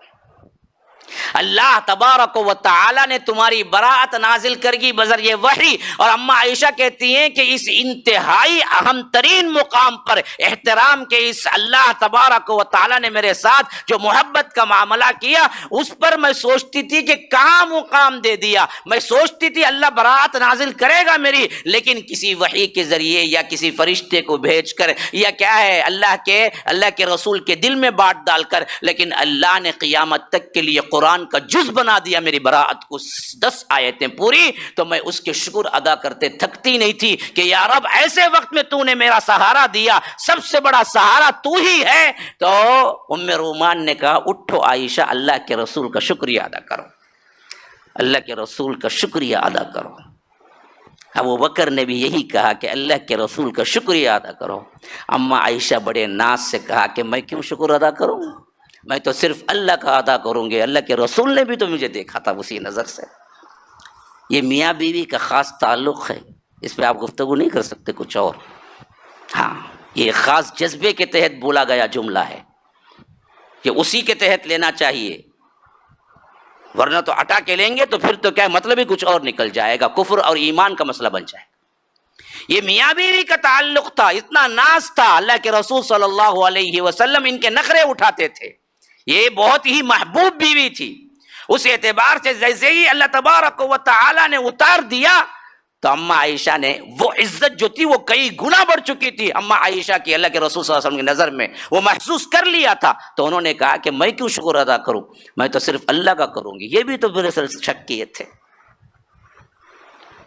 اللہ تبارک و تعالی نے تمہاری براءت نازل کر گی بذریعہ وحی۔ اور اما عائشہ کہتی ہیں کہ اس انتہائی اہم ترین مقام پر احترام کے اس اللہ تبارک و تعالی نے میرے ساتھ جو محبت کا معاملہ کیا، اس پر میں سوچتی تھی کہ کہاں مقام دے دیا۔ میں سوچتی تھی اللہ براءت نازل کرے گا میری، لیکن کسی وحی کے ذریعے یا کسی فرشتے کو بھیج کر یا کیا ہے اللہ کے رسول کے دل میں بات ڈال کر، لیکن اللہ نے قیامت تک کے لیے قرآن کا جز بنا دیا میری براءت کو، 10 آیتیں پوری۔ تو میں اس کے شکر ادا کرتے تھکتی نہیں تھی کہ یا رب ایسے وقت میں تو نے میرا سہارا دیا، سب سے بڑا سہارا تو ہی ہے۔ تو ام رومان نے کہا اٹھو عائشہ، اللہ کے رسول کا شکریہ ادا کرو، اللہ کے رسول کا شکریہ ادا کرو۔ ابو بکر نے بھی یہی کہا کہ اللہ کے رسول کا شکریہ ادا کرو۔ اما عائشہ بڑے ناز سے کہا کہ میں کیوں شکر ادا کروں، میں تو صرف اللہ کا ادا کروں گی، اللہ کے رسول نے بھی تو مجھے دیکھا تھا اسی نظر سے۔ یہ میاں بیوی کا خاص تعلق ہے، اس پہ آپ گفتگو نہیں کر سکتے کچھ اور۔ ہاں، یہ خاص جذبے کے تحت بولا گیا جملہ ہے کہ اسی کے تحت لینا چاہیے، ورنہ تو ہٹا کے لیں گے تو پھر تو کیا مطلب ہی کچھ اور نکل جائے گا، کفر اور ایمان کا مسئلہ بن جائے گا۔ یہ میاں بیوی کا تعلق تھا، اتنا ناز تھا، اللہ کے رسول صلی اللہ علیہ وسلم ان کے نخرے اٹھاتے تھے، یہ بہت ہی محبوب بیوی تھی۔ اس اعتبار سے جیسے ہی اللہ تبارک و تعالی نے اتار دیا تو اما عائشہ نے وہ عزت جو تھی وہ کئی گنا بڑھ چکی تھی اما عائشہ کی اللہ کے رسول صلی اللہ علیہ وسلم کی نظر میں، وہ محسوس کر لیا تھا۔ تو انہوں نے کہا کہ میں کیوں شکر ادا کروں، میں تو صرف اللہ کا کروں گی۔ یہ بھی تو میرے شک کیے تھے۔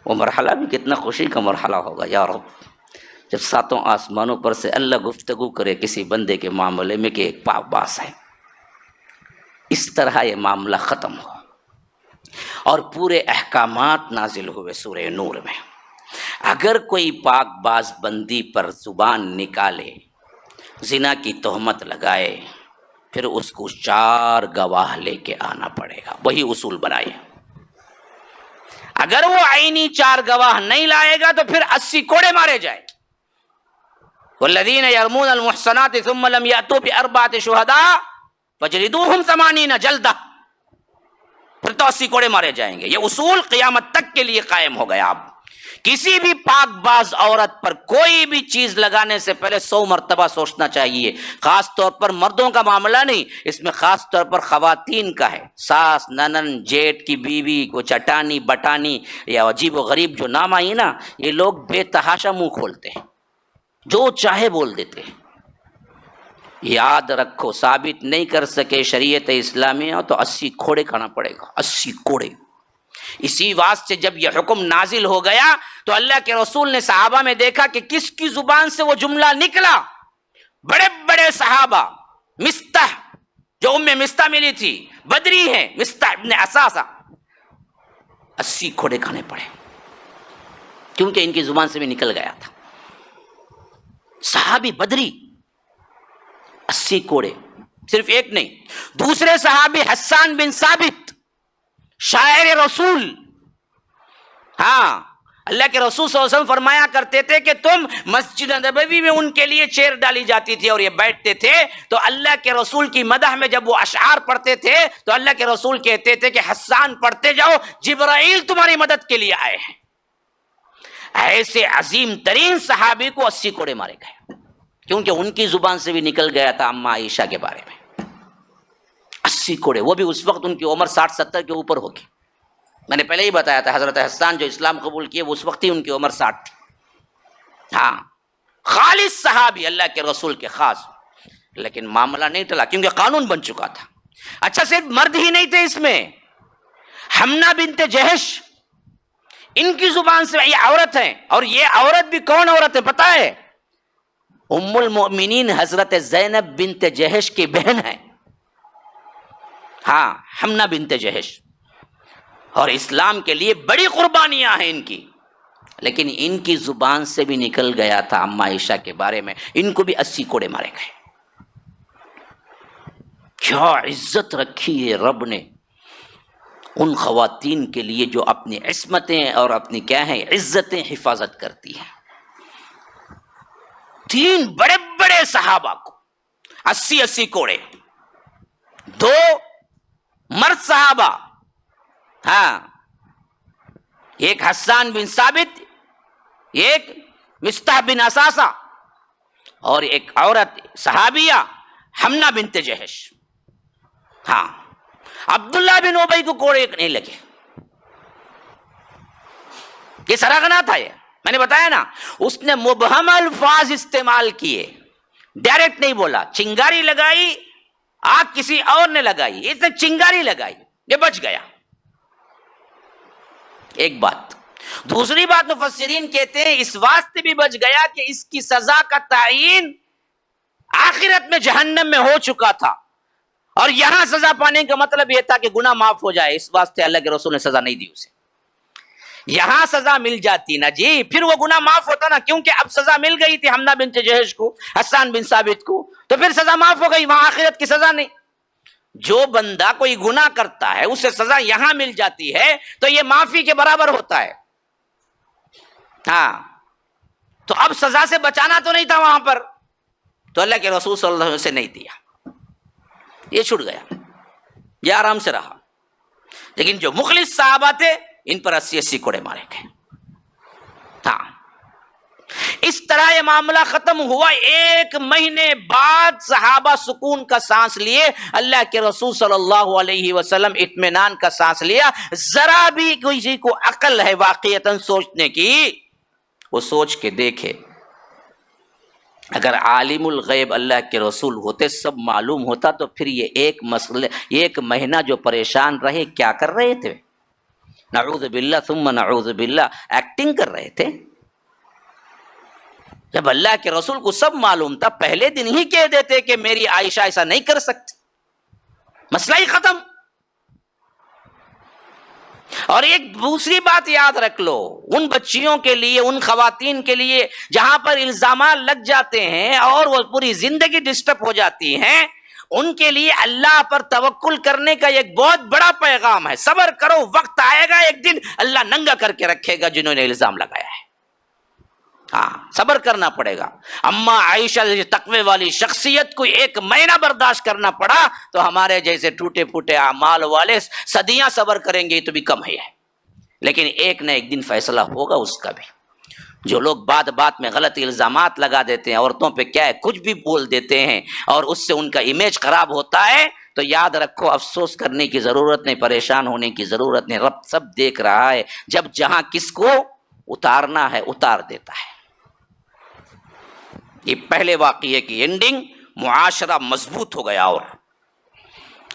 وہ مرحلہ بھی کتنا خوشی کا مرحلہ ہوگا یا رب، جب 7 آسمانوں پر سے اللہ گفتگو کرے کسی بندے کے معاملے میں کہ ایک پاک باز ہے، اس طرح یہ معاملہ ختم ہو اور پورے احکامات نازل ہوئے سورہ نور میں۔ اگر کوئی پاک باز بندی پر زبان نکالے، زنا کی تہمت لگائے، پھر اس کو 4 گواہ لے کے آنا پڑے گا، وہی اصول بنائے۔ اگر وہ عینی 4 گواہ نہیں لائے گا تو پھر 80 کوڑے مارے جائیں۔ والذین یرمون المحصنات ثم لم یأتوا بأربعة شہداء فجلدوہم 80 جلدہ، پھر تو 80 کوڑے مارے جائیں گے۔ یہ اصول قیامت تک کے لیے قائم ہو گیا۔ اب کسی بھی پاک باز عورت پر کوئی بھی چیز لگانے سے پہلے 100 مرتبہ سوچنا چاہیے، خاص طور پر مردوں کا معاملہ نہیں، اس میں خاص طور پر خواتین کا ہے۔ ساس، ننن، جیٹ کی بیوی کو چٹانی، بٹانی یا عجیب و غریب جو نام آئی نا، یہ لوگ بے تحاشا منہ کھولتے ہیں، جو چاہے بول دیتے ہیں۔ یاد رکھو، ثابت نہیں کر سکے شریعت اسلامیہ تو 80 کوڑے کھانا پڑے گا، 80 کوڑے۔ اسی واسطے جب یہ حکم نازل ہو گیا تو اللہ کے رسول نے صحابہ میں دیکھا کہ کس کی زبان سے وہ جملہ نکلا۔ بڑے بڑے صحابہ، مستح جو ام مستح ملی تھی، بدری ہیں، مستح ابن اساسہ، 80 کوڑے کھانے پڑے کیونکہ ان کی زبان سے بھی نکل گیا تھا۔ صحابی بدری 80 کوڑے، صرف ایک نہیں۔ دوسرے صحابی حسان بن ثابت، شاعر رسول، ہاں اللہ کے رسول صلی اللہ علیہ وسلم فرمایا کرتے تھے کہ تم مسجد نبوی میں ان کے لیے چیئر ڈالی جاتی تھی اور یہ بیٹھتے تھے، تو اللہ کے رسول کی مدح میں جب وہ اشعار پڑھتے تھے تو اللہ کے رسول کہتے تھے کہ حسان پڑھتے جاؤ، جبرائیل تمہاری مدد کے لیے آئے ہیں۔ ایسے عظیم ترین صحابی کو 80 کوڑے مارے گئے، کیونکہ ان کی زبان سے بھی نکل گیا تھا اما عائشہ کے بارے میں 80 کوڑے، وہ بھی اس وقت ان کی عمر 60-70 کے اوپر ہوگی۔ میں نے پہلے ہی بتایا تھا حضرت حسان جو اسلام قبول کیے وہ اس وقت ہی ان کی عمر 60 تھی۔ ہاں، خالص صحابی اللہ کے رسول کے خاص، لیکن معاملہ نہیں ٹلا کیونکہ قانون بن چکا تھا۔ اچھا، صرف مرد ہی نہیں تھے اس میں، حمنہ بنت جہش ان کی زبان سے یہ عورت ہے، اور یہ عورت بھی کون عورت ہے پتہ ہے؟ ام المؤمنین حضرت زینب بنت جہش کی بہن ہے، ہاں، حمنہ بنت جہش، اور اسلام کے لیے بڑی قربانیاں ہیں ان کی، لیکن ان کی زبان سے بھی نکل گیا تھا اما عائشہ کے بارے میں، ان کو بھی 80 کوڑے مارے گئے۔ کیا عزت رکھی ہے رب نے ان خواتین کے لیے جو اپنی عصمتیں اور اپنی کیا ہیں عزتیں حفاظت کرتی ہیں۔ 3 بڑے بڑے صحابہ کو 80 کوڑے، 2 مرد صحابہ، ہاں، ایک حسان بن ثابت، ایک مصطح بن اساسہ، اور ایک عورت صحابیہ حمنہ بنت جہش۔ ہاں، عبداللہ بن ابی کو کوڑے نہیں لگے، یہ سراغنا تھا۔ یہ میں نے بتایا نا، اس نے مبہم الفاظ استعمال کیے، ڈائریکٹ نہیں بولا۔ چنگاری لگائی، آگ کسی اور نے لگائی، اس نے چنگاری لگائی، یہ بچ گیا۔ ایک بات۔ دوسری بات، مفسرین کہتے ہیں اس واسطے بھی بچ گیا کہ اس کی سزا کا تعین آخرت میں جہنم میں ہو چکا تھا، اور یہاں سزا پانے کا مطلب یہ تھا کہ گناہ معاف ہو جائے، اس واسطے اللہ کے رسول نے سزا نہیں دی اسے۔ یہاں سزا مل جاتی نا جی، پھر وہ گناہ معاف ہوتا نا، کیونکہ اب سزا مل گئی تھی حمنہ بنت جہش کو، حسان بن ثابت کو، تو پھر سزا معاف ہو گئی، وہاں آخرت کی سزا نہیں۔ جو بندہ کوئی گناہ کرتا ہے اسے سزا یہاں مل جاتی ہے تو یہ معافی کے برابر ہوتا ہے۔ ہاں، تو اب سزا سے بچانا تو نہیں تھا وہاں پر، تو اللہ کے رسول صلی اللہ علیہ وسلم سے نہیں دیا، یہ چھوٹ گیا، یہ آرام سے رہا۔ لیکن جو مخلص صحابہ تھے ان پر 80 کوڑے مارے گئے۔ ہاں، اس طرح یہ معاملہ ختم ہوا۔ 1 مہینے بعد صحابہ سکون کا سانس لیے، اللہ کے رسول صلی اللہ علیہ وسلم اطمینان کا سانس لیا۔ ذرا بھی کسی کو عقل ہے واقعتاً سوچنے کی، وہ سوچ کے دیکھے، اگر عالم الغیب اللہ کے رسول ہوتے، سب معلوم ہوتا، تو پھر یہ 1 مہینہ جو پریشان رہے کیا کر رہے تھے؟ نعوذ باللہ ثم نعوذ باللہ، ایکٹنگ کر رہے تھے۔ جب اللہ کے رسول کو سب معلوم تھا، پہلے دن ہی کہہ دیتے کہ میری عائشہ ایسا نہیں کر سکتی، مسئلہ ہی ختم۔ اور ایک دوسری بات یاد رکھ لو، ان بچیوں کے لیے، ان خواتین کے لیے جہاں پر الزامات لگ جاتے ہیں اور وہ پوری زندگی ڈسٹرب ہو جاتی ہیں، ان کے لیے اللہ پر توکل کرنے کا ایک بہت بڑا پیغام ہے۔ صبر کرو، وقت آئے گا ایک دن اللہ ننگا کر کے رکھے گا جنہوں نے الزام لگایا ہے۔ ہاں، صبر کرنا پڑے گا۔ اما عائشہ جیسے تقوی والی شخصیت کو 1 مہینہ برداشت کرنا پڑا، تو ہمارے جیسے ٹوٹے پھوٹے اعمال والے صدیاں صبر کریں گے، تو بھی کم ہے۔ لیکن ایک نہ ایک دن فیصلہ ہوگا اس کا بھی۔ جو لوگ بات بات میں غلط الزامات لگا دیتے ہیں، عورتوں پہ کیا ہے کچھ بھی بول دیتے ہیں، اور اس سے ان کا امیج خراب ہوتا ہے، تو یاد رکھو افسوس کرنے کی ضرورت نہیں، پریشان ہونے کی ضرورت نہیں، رب سب دیکھ رہا ہے۔ جب جہاں کس کو اتارنا ہے اتار دیتا ہے۔ یہ پہلے واقعے کی اینڈنگ، معاشرہ مضبوط ہو گیا، اور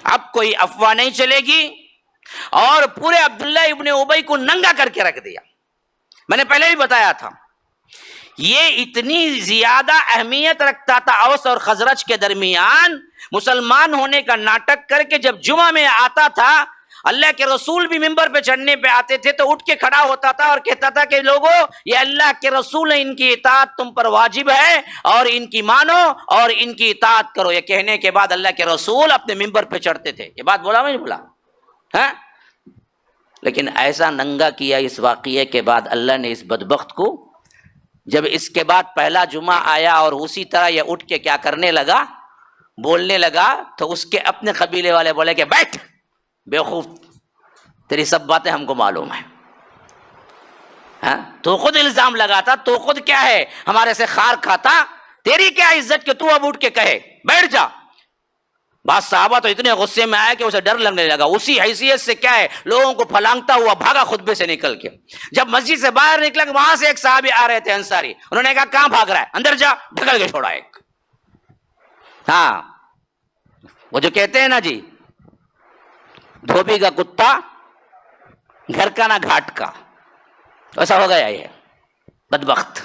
اب کوئی افواہ نہیں چلے گی، اور پورے عبداللہ ابن ابی کو ننگا کر کے رکھ دیا۔ میں نے پہلے بھی بتایا تھا، یہ اتنی زیادہ اہمیت رکھتا تھا اوس اور خزرج کے درمیان، مسلمان ہونے کا ناٹک کر کے جب جمعہ میں آتا تھا، اللہ کے رسول بھی منبر پہ چڑھنے پہ آتے تھے تو اٹھ کے کھڑا ہوتا تھا اور کہتا تھا کہ لوگوں، یہ اللہ کے رسول ہیں، ان کی اطاعت تم پر واجب ہے، اور ان کی مانو اور ان کی اطاعت کرو۔ یہ کہنے کے بعد اللہ کے رسول اپنے منبر پہ چڑھتے تھے۔ یہ بات بولا میں نہیں بولا؟ ہاں، لیکن ایسا ننگا کیا اس واقعے کے بعد اللہ نے اس بدبخت کو. جب اس کے بعد پہلا جمعہ آیا اور اسی طرح یہ اٹھ کے کیا کرنے لگا, بولنے لگا, تو اس کے اپنے قبیلے والے بولے کہ بیٹھ بیوقوف, تیری سب باتیں ہم کو معلوم ہیں. ہاں تو خود الزام لگاتا, تو خود کیا ہے ہمارے سے خار کھاتا, تیری کیا عزت کہ تو اب اٹھ کے کہے بیٹھ جا. بعض صحابہ تو اتنے غصے میں آیا کہ اسے ڈر لگنے لگا. اسی حیثیت سے کیا ہے لوگوں کو پھلانگتا ہوا بھاگا خطبے سے نکل کے. جب مسجد سے باہر نکلا کہ وہاں سے ایک صحابی آ رہے تھے انصاری, انہوں نے کہا کہاں بھاگ رہا ہے, اندر جا, ڈھکل کے چھوڑا ایک. ہاں وہ جو کہتے ہیں نا جی, دھوبی کا کتا گھر کا نہ گھاٹ کا, ایسا ہو گیا یہ بدبخت.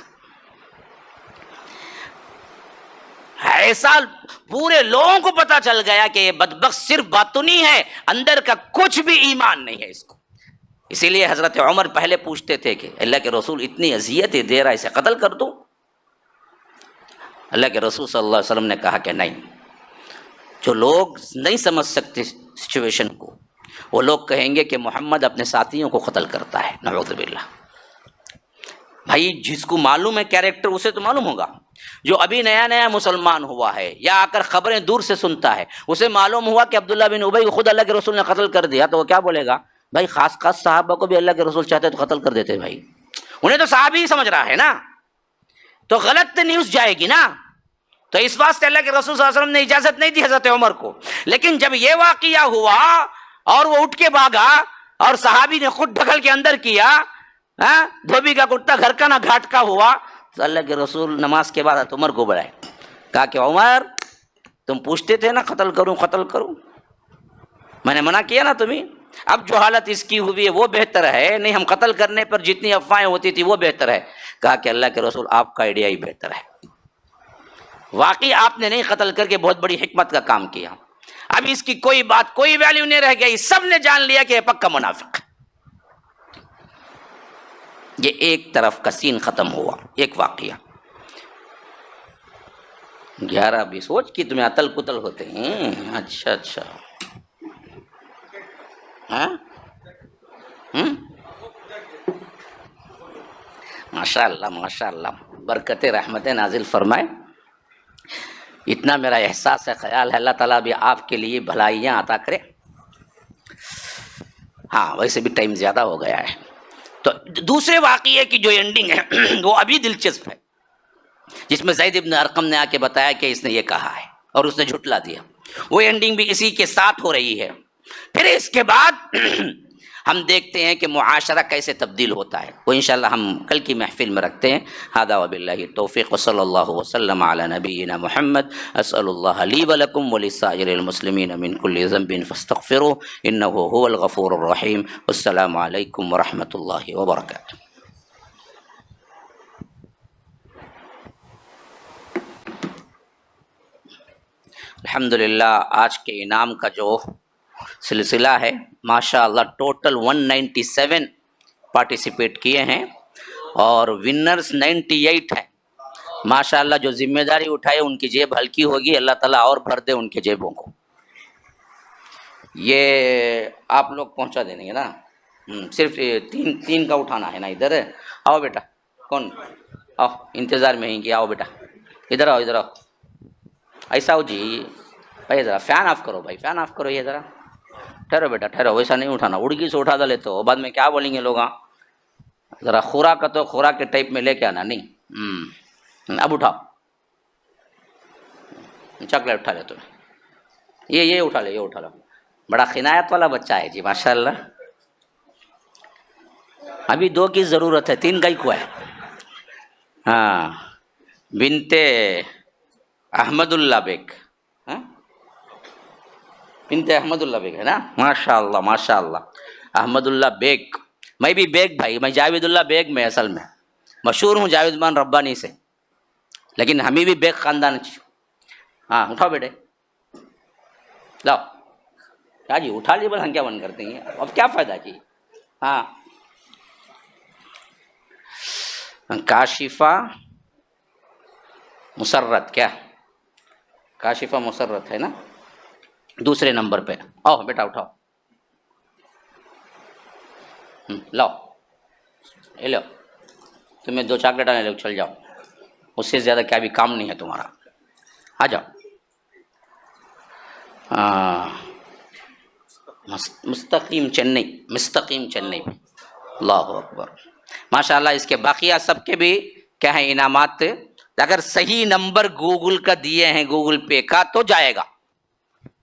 ایسا پورے لوگوں کو پتا چل گیا کہ یہ بدبخت صرف باطنی ہے, اندر کا کچھ بھی ایمان نہیں ہے اس کو. اسی لیے حضرت عمر پہلے پوچھتے تھے کہ اللہ کے رسول اتنی اذیتیں دے رہا ہے, اسے قتل کر دوں. اللہ کے رسول صلی اللہ علیہ وسلم نے کہا کہ نہیں, جو لوگ نہیں سمجھ سکتے سچویشن کو, وہ لوگ کہیں گے کہ محمد اپنے ساتھیوں کو قتل کرتا ہے. نعوذ باللہ. بھائی جس کو معلوم ہے کیریکٹر اسے تو معلوم ہوگا. جو ابھی نیا نیا مسلمان ہوا ہے یا آ کر خبریں دور سے سنتا ہے, اسے معلوم ہوا کہ عبداللہ بن ابی کو خود اللہ کے رسول نے قتل کر دیا, تو وہ کیا بولے گا, بھائی خاص خاص صحابہ کو بھی اللہ کے رسول چاہتے تو قتل کر دیتے. بھائی انہیں تو صحابی ہی سمجھ رہا ہے نا, تو غلط نیوز جائے گی نا. تو اس واسطے اللہ کے رسول صلی اللہ علیہ وسلم نے اجازت نہیں دی حضرت عمر کو. لیکن جب یہ واقعہ ہوا اور وہ اٹھ کے بھاگا اور صحابی نے خود ڈھکل کے اندر کیا, دھوبی کا کتا گھر کا نہ گھاٹ کا ہوا, تو اللہ کے رسول نماز کے بعد عمر کو بلائے, کہا کہ عمر تم پوچھتے تھے نا قتل کروں قتل کروں, میں نے منع کیا نا تمہیں. اب جو حالت اس کی ہوئی ہے وہ بہتر ہے, نہیں ہم قتل کرنے پر جتنی افواہیں ہوتی تھی وہ بہتر ہے. کہا کہ اللہ کے رسول آپ کا آئیڈیا ہی بہتر ہے. واقعی آپ نے نہیں قتل کر کے بہت بڑی حکمت کا کام کیا. اب اس کی کوئی بات کوئی ویلیو نہیں رہ گئی, سب نے جان لیا کہ یہ پکا منافق. یہ ایک طرف کا سین ختم ہوا, ایک واقعہ. 11 سوچ کی تمہیں اتل پتل ہوتے ہیں. اچھا اچھا, ماشاء اللہ ماشاء اللہ, برکت رحمت نازل فرمائے. اتنا میرا احساس ہے, خیال ہے اللہ تعالیٰ بھی آپ کے لیے بھلائیاں عطا کرے. ہاں ویسے بھی ٹائم زیادہ ہو گیا ہے. تو دوسرے واقعے کی جو اینڈنگ ہے وہ ابھی دلچسپ ہے, جس میں زید ابن ارقم نے آ کے بتایا کہ اس نے یہ کہا ہے اور اس نے جھٹلا دیا. وہ اینڈنگ بھی اسی کے ساتھ ہو رہی ہے. پھر اس کے بعد ہم دیکھتے ہیں کہ معاشرہ کیسے تبدیل ہوتا ہے. وہ انشاءاللہ ہم کل کی محفل میں رکھتے ہیں. ھذا وباللہ التوفیق وصلی اللہ وسلم علی نبینا محمد. اسأل اللہ لی ولکم ولسائر المسلمین من کل ذنب فاستغفروہ انہ هو الغفور الرحیم. والسلام علیکم ورحمۃ اللہ وبرکاتہ. الحمدللہ آج کے انعام کا جو سلسلہ ہے ماشاء اللہ ٹوٹل 197 پارٹیسپیٹ کیے ہیں اور ونرز 98 ہیں. ماشاء اللہ جو ذمہ داری اٹھائے ان کی جیب ہلکی ہوگی, اللہ تعالیٰ اور بھر دے ان کے جیبوں کو. یہ آپ لوگ پہنچا دیں گے نا, صرف تین کا اٹھانا ہے نا. ادھر ہے, آؤ بیٹا, کون آؤ, انتظار میں ہی کہ آؤ بیٹا, ادھر آؤ ادھر آؤ. ایسا ہو جی, بھائی ذرا فین آف کرو, بھائی فین آف کرو. یہ ذرا ٹھہرو بیٹا ٹھہرو, ویسا نہیں اٹھانا, اڑگی سے اٹھا دے تو بعد میں کیا بولیں گے لوگ. ذرا خوراک کا تو خوراک کے ٹائپ میں لے کے آنا. نہیں اب اٹھاؤ, چاکلیٹ اٹھا لے. تو یہ اٹھا لے, یہ اٹھا لو. بڑا عنایت والا بچہ ہے جی ماشاء اللہ. ابھی 2 کی ضرورت ہے, 3 کا ہی کو ہے. ہاں بنتے احمد اللہ بیگ, بنتے احمد اللہ بیگ ہے نا. ماشاء اللہ ماشاء اللہ, احمد اللہ بیگ. میں بھی بیگ بھائی, میں جاوید اللہ بیگ میں اصل میں مشہور ہوں, جاوید مان ربانی سے, لیکن ہمیں بھی بیگ خاندان. ہاں اٹھاؤ بیٹے, لاؤ. کیا جی اٹھا لیے, بس ہم کیا بند کرتے ہیں, اب کیا فائدہ جی. ہاں کاشفہ مسرت, کیا کاشفہ مسرت ہے نا دوسرے نمبر پہ. آؤ بیٹا اٹھاؤ. لاؤ یہ لو، تمہیں 2 چاکلیٹ آنے لوگ، چل جاؤ، اس سے زیادہ کیا بھی کام نہیں ہے تمہارا، آ جاؤ۔ مستقیم چنئی، اللہ اکبر، ماشاء اللہ۔ اس کے باقیہ سب کے بھی کیا ہیں انعامات، اگر صحیح نمبر گوگل کا دیے ہیں، گوگل پے کا، تو جائے گا،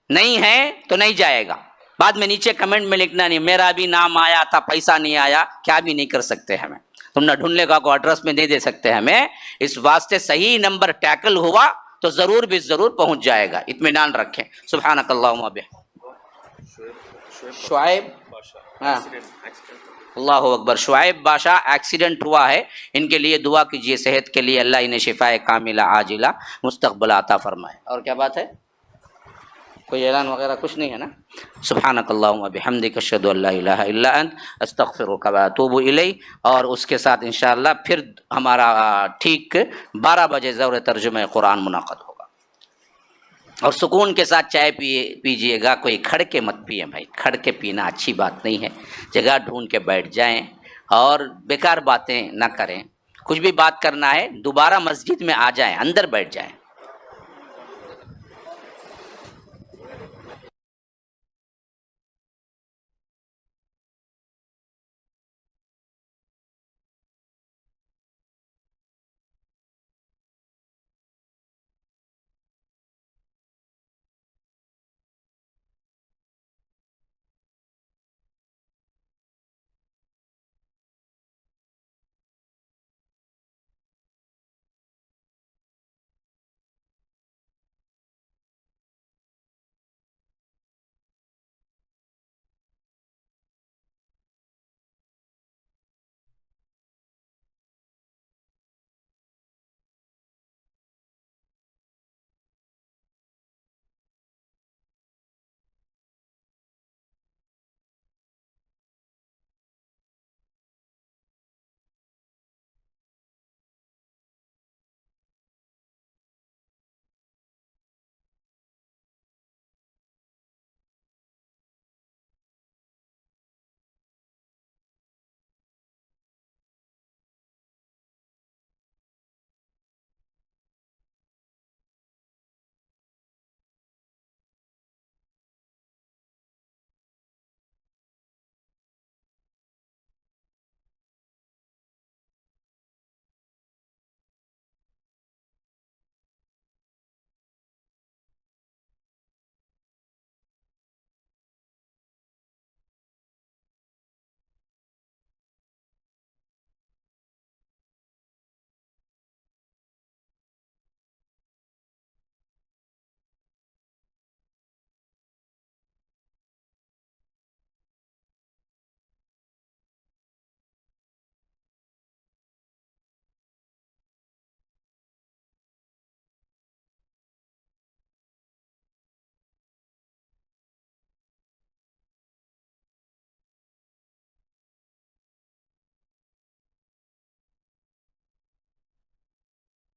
نہیں ہے تو نہیں جائے گا۔ بعد میں نیچے کمنٹ میں لکھنا نہیں میرا بھی نام آیا تھا پیسہ نہیں آیا، کیا بھی نہیں کر سکتے ہمیں، تم نہ ڈھونڈنے کا کو ایڈریس میں نہیں دے سکتے ہمیں، اس واسطے صحیح نمبر ٹیکل ہوا تو ضرور بھی ضرور پہنچ جائے گا، اطمینان رکھیں۔ سبحانک اللہم شعیب، ہاں اللہ اکبر، شعیب بادشاہ ایکسیڈنٹ ہوا ہے، ان کے لیے دعا کیجیے، صحت کے لیے اللہ انہیں شفائے کاملہ عاجلہ مستقبل عطا فرمائے۔ اور کیا بات ہے، کوئی اعلان وغیرہ کچھ نہیں ہے نا؟ سبحانک اللہم بحمدک اشہد ان لا الہ الا انت استغفرک و اتوب الیک۔ اور اس کے ساتھ انشاءاللہ پھر ہمارا ٹھیک 12 بجے زور ترجمہ قرآن منعقد ہوگا، اور سکون کے ساتھ چائے پیجیے گا، کوئی کھڑ کے مت پیے بھائی، کھڑ کے پینا اچھی بات نہیں ہے، جگہ ڈھونڈ کے بیٹھ جائیں اور بیکار باتیں نہ کریں، کچھ بھی بات کرنا ہے دوبارہ مسجد میں آ جائیں، اندر بیٹھ جائیں۔